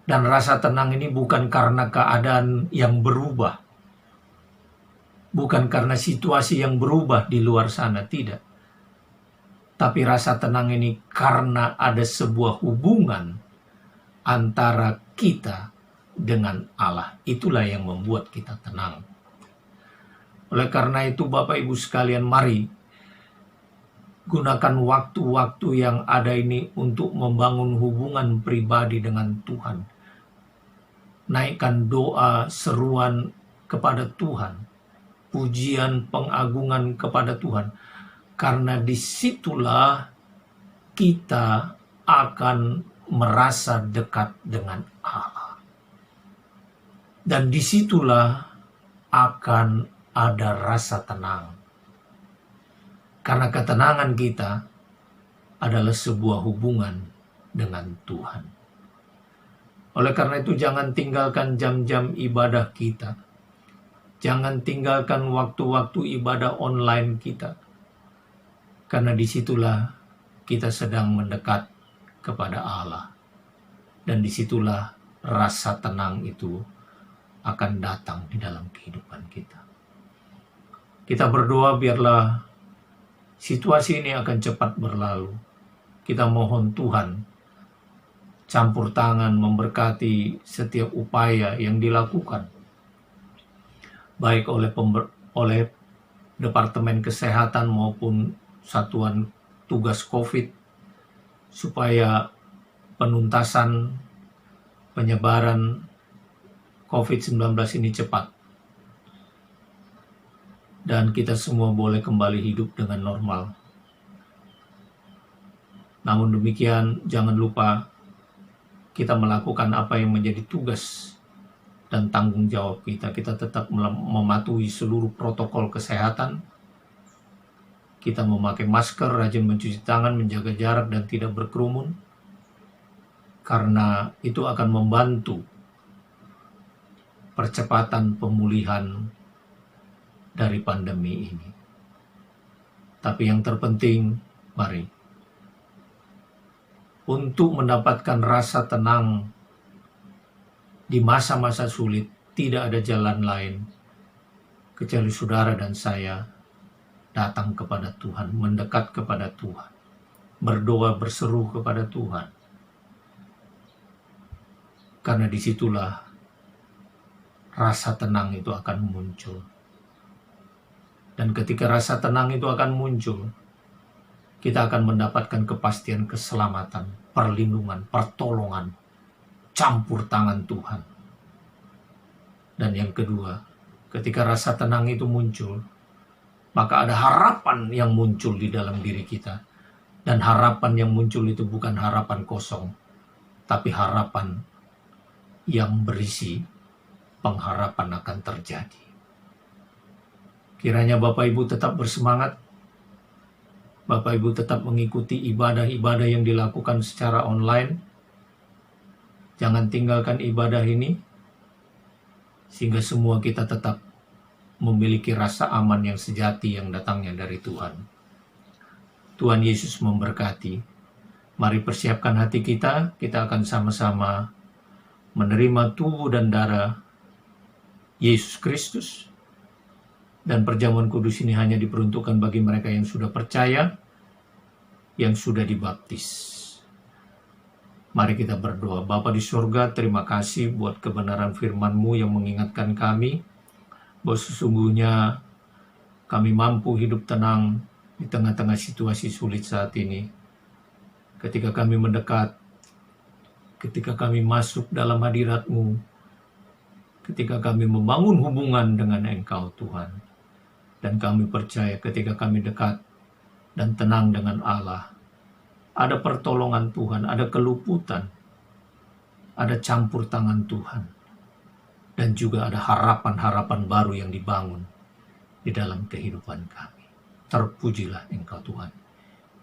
Dan rasa tenang ini bukan karena keadaan yang berubah. Bukan karena situasi yang berubah di luar sana, tidak. Tapi rasa tenang ini karena ada sebuah hubungan antara kita dengan Allah. Itulah yang membuat kita tenang. Oleh karena itu Bapak Ibu sekalian, mari gunakan waktu-waktu yang ada ini untuk membangun hubungan pribadi dengan Tuhan. Naikkan doa, seruan kepada Tuhan. Pujian, pengagungan kepada Tuhan. Karena disitulah kita akan merasa dekat dengan Allah. Dan disitulah akan ada rasa tenang. Karena ketenangan kita adalah sebuah hubungan dengan Tuhan. Oleh karena itu jangan tinggalkan jam-jam ibadah kita. Jangan tinggalkan waktu-waktu ibadah online kita. Karena disitulah kita sedang mendekat kepada Allah. Dan disitulah rasa tenang itu akan datang di dalam kehidupan kita. Kita berdoa biarlah situasi ini akan cepat berlalu. Kita mohon Tuhan campur tangan memberkati setiap upaya yang dilakukan. Baik oleh Departemen Kesehatan maupun Satuan Tugas COVID, supaya penuntasan penyebaran COVID-19 ini cepat. Dan kita semua boleh kembali hidup dengan normal. Namun demikian, jangan lupa kita melakukan apa yang menjadi tugas dan tanggung jawab kita. Kita tetap mematuhi seluruh protokol kesehatan. Kita memakai masker, rajin mencuci tangan, menjaga jarak, dan tidak berkerumun. Karena itu akan membantu percepatan pemulihan dari pandemi ini. Tapi yang terpenting, mari, untuk mendapatkan rasa tenang di masa-masa sulit, tidak ada jalan lain kecuali saudara dan saya datang kepada Tuhan, mendekat kepada Tuhan, berdoa, berseru kepada Tuhan. Karena disitulah rasa tenang itu akan muncul. Dan ketika rasa tenang itu akan muncul, kita akan mendapatkan kepastian keselamatan, perlindungan, pertolongan, campur tangan Tuhan. Dan yang kedua, ketika rasa tenang itu muncul, maka ada harapan yang muncul di dalam diri kita. Dan harapan yang muncul itu bukan harapan kosong, tapi harapan yang berisi pengharapan akan terjadi. Kiranya Bapak Ibu tetap bersemangat. Bapak Ibu tetap mengikuti ibadah-ibadah yang dilakukan secara online. Jangan tinggalkan ibadah ini, sehingga semua kita tetap memiliki rasa aman yang sejati yang datangnya dari Tuhan. Tuhan Yesus memberkati. Mari persiapkan hati kita, kita akan sama-sama menerima tubuh dan darah Yesus Kristus. Dan perjamuan kudus ini hanya diperuntukkan bagi mereka yang sudah percaya, yang sudah dibaptis. Mari kita berdoa. Bapa di surga, terima kasih buat kebenaran firman-Mu yang mengingatkan kami bahwa sesungguhnya kami mampu hidup tenang di tengah-tengah situasi sulit saat ini. ketika kami mendekat, ketika kami masuk dalam hadirat-Mu, ketika kami membangun hubungan dengan Engkau Tuhan. Dan kami percaya ketika kami dekat dan tenang dengan Allah, ada pertolongan Tuhan, ada keluputan, ada campur tangan Tuhan, dan juga ada harapan-harapan baru yang dibangun di dalam kehidupan kami. Terpujilah Engkau Tuhan.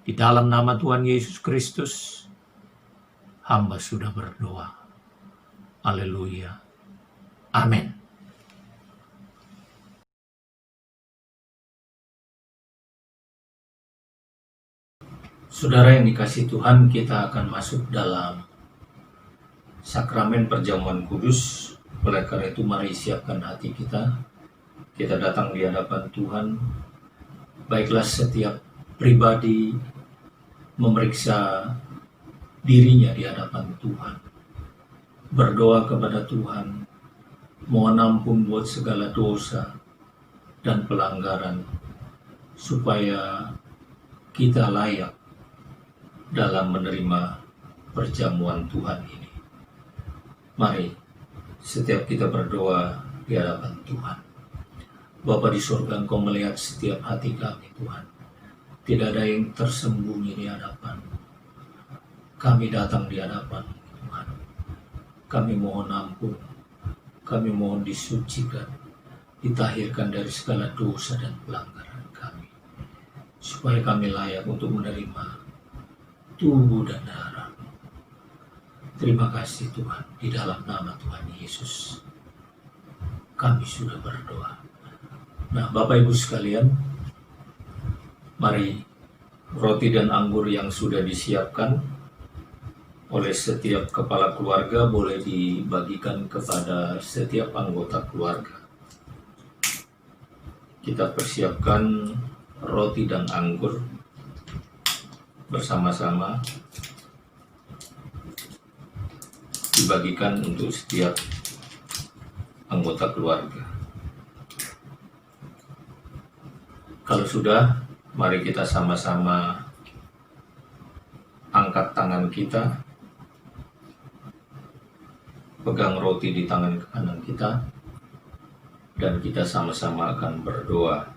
Di dalam nama Tuhan Yesus Kristus, hamba sudah berdoa. Haleluya. Amin. Saudara yang dikasihi Tuhan, kita akan masuk dalam sakramen perjamuan kudus. Oleh karena itu, mari siapkan hati kita. Kita datang di hadapan Tuhan. Baiklah setiap pribadi memeriksa dirinya di hadapan Tuhan. Berdoa kepada Tuhan, mohon ampun buat segala dosa dan pelanggaran, supaya kita layak dalam menerima perjamuan Tuhan ini. Mari setiap kita berdoa di hadapan Tuhan. Bapa di surga, Engkau melihat setiap hati kami Tuhan. Tidak ada yang tersembunyi di hadapan. Kami datang di hadapan Tuhan. Kami mohon ampun. Kami mohon disucikan, ditahirkan dari segala dosa dan pelanggaran kami, supaya kami layak untuk menerima tubuh dan darah. Terima kasih Tuhan, di dalam nama Tuhan Yesus kami sudah berdoa. Nah, Bapak Ibu sekalian, mari roti dan anggur yang sudah disiapkan oleh setiap kepala keluarga boleh dibagikan kepada setiap anggota keluarga. Kita persiapkan roti dan anggur bersama-sama, dibagikan untuk setiap anggota keluarga. Kalau sudah, mari kita sama-sama angkat tangan kita, pegang roti di tangan kanan kita, dan kita sama-sama akan berdoa.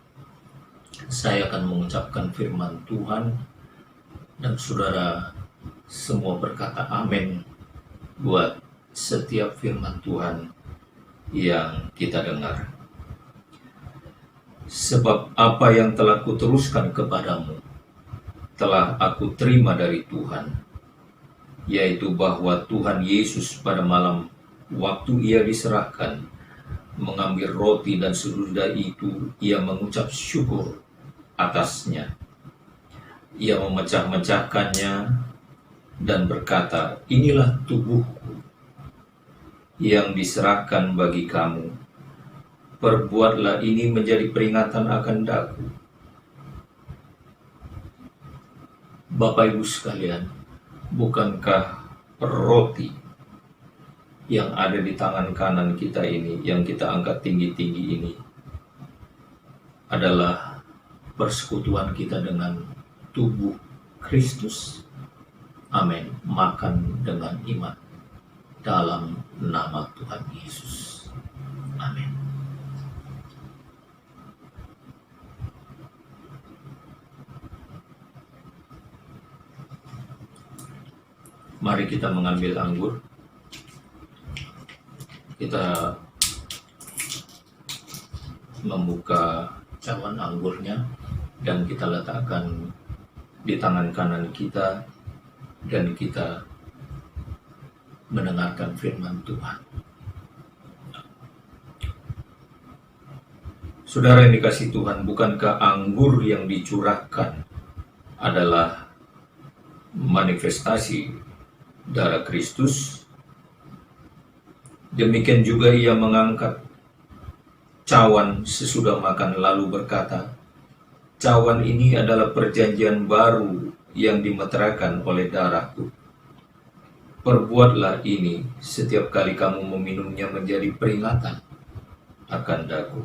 Saya akan mengucapkan firman Tuhan, dan saudara semua berkata amin buat setiap firman Tuhan yang kita dengar. Sebab apa yang telah kuteruskan kepadamu telah aku terima dari Tuhan, yaitu bahwa Tuhan Yesus pada malam waktu ia diserahkan mengambil roti, dan sesudah itu ia mengucap syukur atasnya. Ia memecah-mecahkannya dan berkata, inilah tubuhku yang diserahkan bagi kamu. Perbuatlah ini menjadi peringatan akan daku. Bapak Ibu sekalian, bukankah roti yang ada di tangan kanan kita ini, yang kita angkat tinggi-tinggi ini, adalah persekutuan kita dengan tubuh Kristus? Amin. Makan dengan iman dalam nama Tuhan Yesus. Amin. Mari kita mengambil anggur. Kita membuka cawan anggurnya dan kita letakkan di tangan kanan kita, dan kita mendengarkan firman Tuhan. Saudara yang dikasihi Tuhan, bukankah anggur yang dicurahkan adalah manifestasi darah Kristus? Demikian juga ia mengangkat cawan sesudah makan lalu berkata, cawan ini adalah perjanjian baru yang dimeteraikan oleh darahku. Perbuatlah ini setiap kali kamu meminumnya menjadi peringatan akan daku.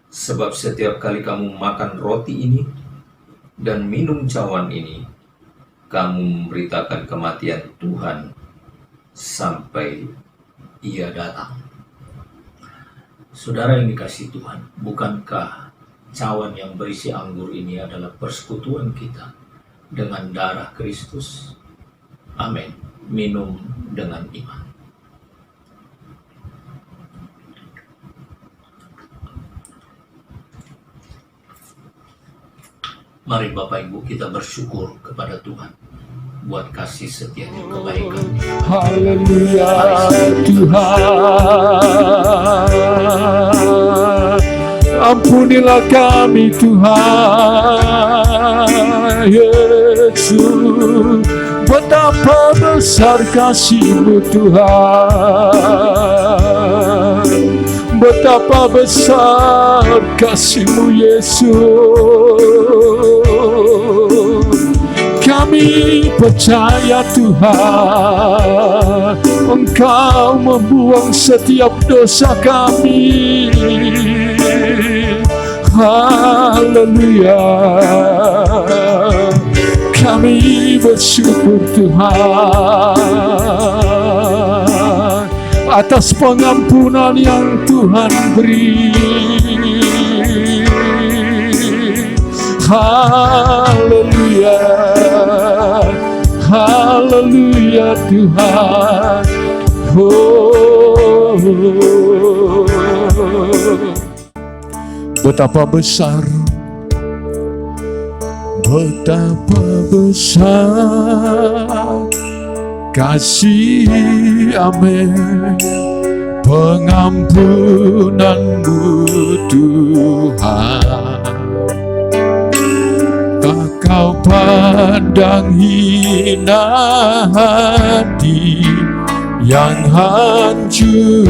Sebab setiap kali kamu makan roti ini dan minum cawan ini, kamu memberitakan kematian Tuhan sampai Ia datang. Saudara yang dikasihi Tuhan, bukankah cawan yang berisi anggur ini adalah persekutuan kita dengan darah Kristus? Amin. Minum dengan iman. Mari Bapak Ibu kita bersyukur kepada Tuhan buat kasih setianya, kebaikan. Haleluya Tuhan, ampunilah kami Tuhan Yesus, betapa besar kasih-Mu Tuhan, betapa besar kasih-Mu Yesus. Kami percaya Tuhan, Engkau membuang setiap dosa kami. Haleluya. Kami bersyukur Tuhan atas pengampunan yang Tuhan beri. Haleluya, haleluya Tuhan. Oh, betapa besar, betapa besar kasih, amin, pengampunan-Mu Tuhan. Tak Kau pandang hina hati yang hancur.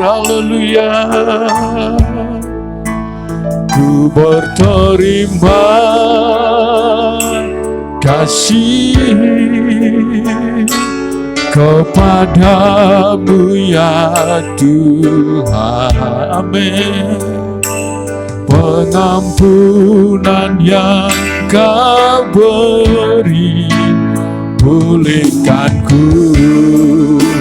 Haleluya. Ku berterima kasih kepadamu ya Tuhan. Amin. Pengampunan yang Kau beri, pulihkanku.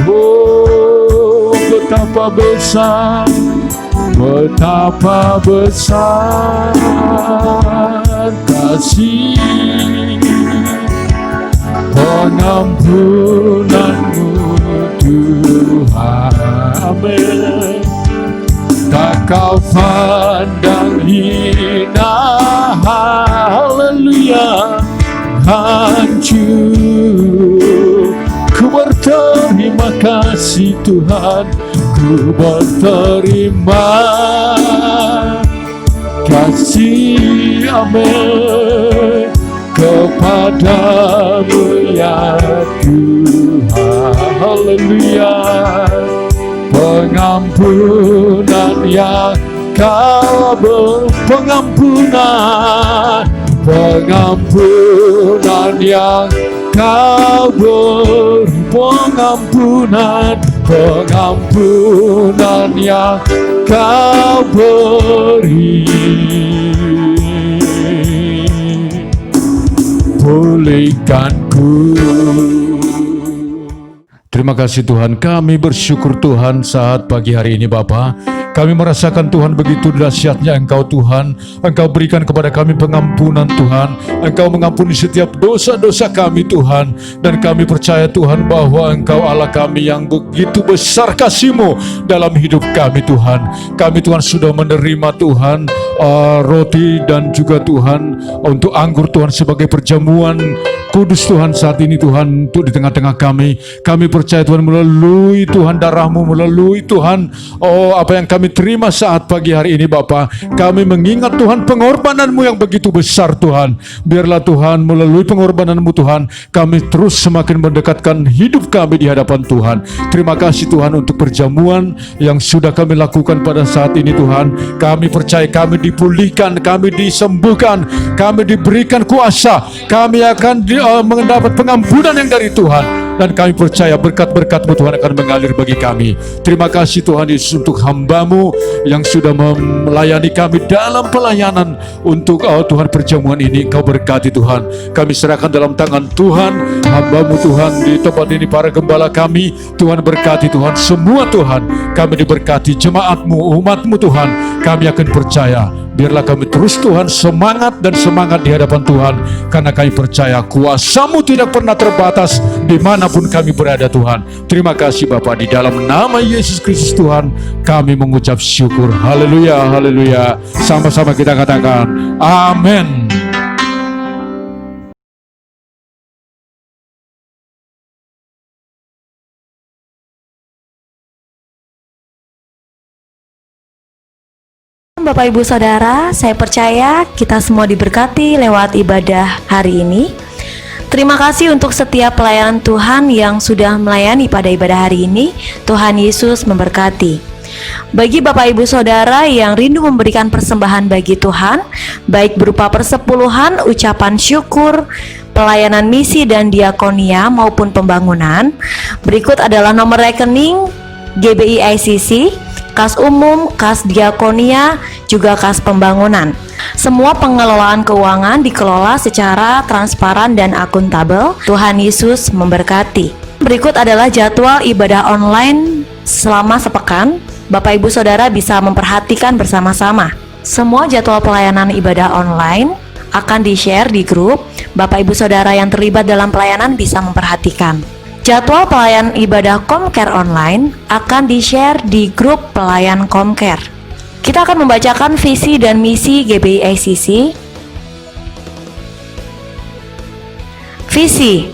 Oh, betapa besar, betapa besar kasih pengampunan-Mu Tuhan. Amin. Tak Kau pandang hina, haleluya, hancur. Ku berterima kasih Tuhan, ku berterima kasih, amin, kepadamu ya Tuhan. Haleluya. Pengampunan yang Kau beri, pengampunan, pengampunan yang Kau beri, pengampunan, pengampunan yang Kau beri, pulihkanku. Terima kasih Tuhan, kami bersyukur Tuhan saat pagi hari ini Bapa. Kami merasakan Tuhan begitu dahsyatnya Engkau Tuhan. Engkau berikan kepada kami pengampunan Tuhan. Engkau mengampuni setiap dosa-dosa kami Tuhan. Dan kami percaya Tuhan bahwa Engkau Allah kami yang begitu besar kasih-Mu dalam hidup kami Tuhan. Kami Tuhan sudah menerima Tuhan roti dan juga Tuhan untuk anggur Tuhan sebagai perjamuan kudus Tuhan saat ini Tuhan untuk di tengah-tengah kami. Kami percaya Tuhan melalui Tuhan darah-Mu, melalui Tuhan apa yang kami terima saat pagi hari ini Bapa. Kami mengingat Tuhan pengorbanan-Mu yang begitu besar Tuhan. Biarlah Tuhan melalui pengorbanan-Mu Tuhan kami terus semakin mendekatkan hidup kami di hadapan Tuhan. Terima kasih Tuhan untuk perjamuan yang sudah kami lakukan pada saat ini Tuhan. Kami percaya kami dipulihkan, kami disembuhkan, kami diberikan kuasa, kami akan mendapat pengampunan yang dari Tuhan. dan kami percaya berkat-berkat-Mu Tuhan akan mengalir bagi kami. Terima kasih Tuhan Yesus untuk hamba-Mu yang sudah melayani kami dalam pelayanan untuk Tuhan perjamuan ini. Engkau berkati Tuhan. Kami serahkan dalam tangan Tuhan, hamba-Mu Tuhan di tempat ini, para gembala kami. Tuhan berkati Tuhan semua Tuhan. Kami diberkati jemaat-Mu, umat-Mu Tuhan. Kami akan percaya. Biarlah kami terus Tuhan semangat dan semangat di hadapan Tuhan, karena kami percaya kuasa-Mu tidak pernah terbatas dimanapun kami berada Tuhan. Terima kasih Bapa, di dalam nama Yesus Kristus Tuhan kami mengucap syukur. Haleluya, haleluya. Sama-sama kita katakan amin. Bapak Ibu Saudara, saya percaya kita semua diberkati lewat ibadah hari ini. Terima kasih untuk setiap pelayanan Tuhan yang sudah melayani pada ibadah hari ini. Tuhan Yesus memberkati. Bagi Bapak Ibu Saudara yang rindu memberikan persembahan bagi Tuhan, baik berupa persepuluhan, ucapan syukur, pelayanan misi dan diakonia maupun pembangunan, berikut adalah nomor rekening GBI ICC, kas umum, kas diakonia, juga kas pembangunan. Semua pengelolaan keuangan dikelola secara transparan dan akuntabel. Tuhan Yesus memberkati. Berikut adalah jadwal ibadah online selama sepekan. Bapak Ibu Saudara bisa memperhatikan bersama-sama. Semua jadwal pelayanan ibadah online akan di-share di grup. Bapak Ibu Saudara yang terlibat dalam pelayanan bisa memperhatikan. Jadwal pelayan ibadah Comcare online akan di-share di grup pelayan Comcare. Kita akan membacakan visi dan misi GBI ICC. Visi: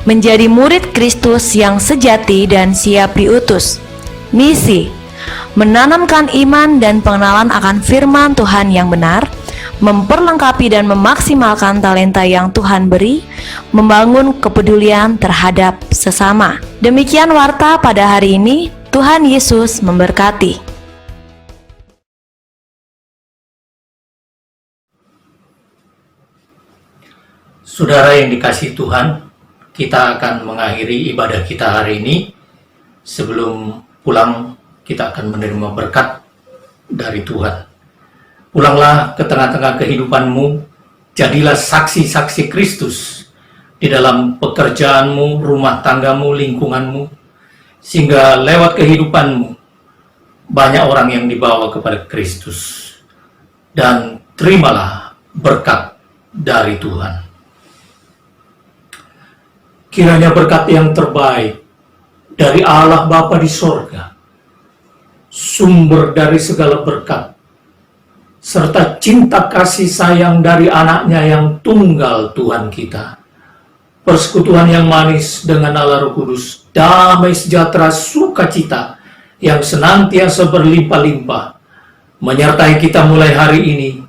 menjadi murid Kristus yang sejati dan siap diutus. Misi: menanamkan iman dan pengenalan akan firman Tuhan yang benar, memperlengkapi dan memaksimalkan talenta yang Tuhan beri, membangun kepedulian terhadap sesama. Demikian warta pada hari ini. Tuhan Yesus memberkati. Saudara yang dikasihi Tuhan, kita akan mengakhiri ibadah kita hari ini. Sebelum pulang, kita akan menerima berkat dari Tuhan. Pulanglah ke tengah-tengah kehidupanmu, jadilah saksi-saksi Kristus di dalam pekerjaanmu, rumah tanggamu, lingkunganmu, sehingga lewat kehidupanmu banyak orang yang dibawa kepada Kristus. Dan terimalah berkat dari Tuhan. Kiranya berkat yang terbaik dari Allah Bapa di sorga, sumber dari segala berkat, serta cinta kasih sayang dari anaknya yang tunggal Tuhan kita, persekutuan yang manis dengan Allah Roh Kudus, damai sejahtera sukacita yang senantiasa berlimpah-limpah, menyertai kita mulai hari ini,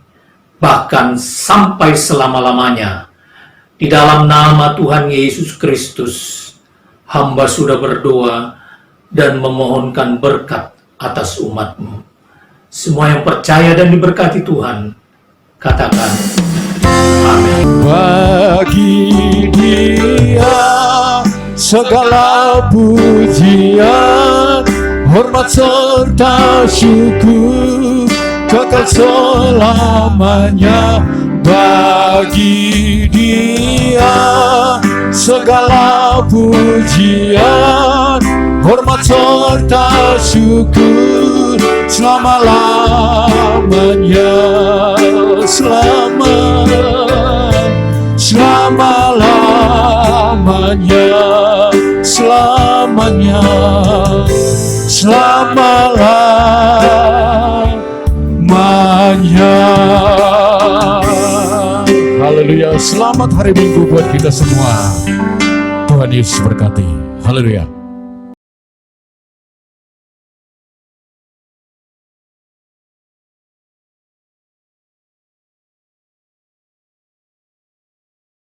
bahkan sampai selama-lamanya. Di dalam nama Tuhan Yesus Kristus, hamba sudah berdoa dan memohonkan berkat atas umat-Mu. Semua yang percaya dan diberkati Tuhan, katakan amin. Bagi Dia segala pujian, hormat serta syukur kekal selamanya. Bagi Dia segala pujian, hormat serta syukur selama-lamanya, selama-lamanya, selama-lamanya. Haleluya. Selamat hari Minggu buat kita semua. Tuhan Yesus berkati. Haleluya.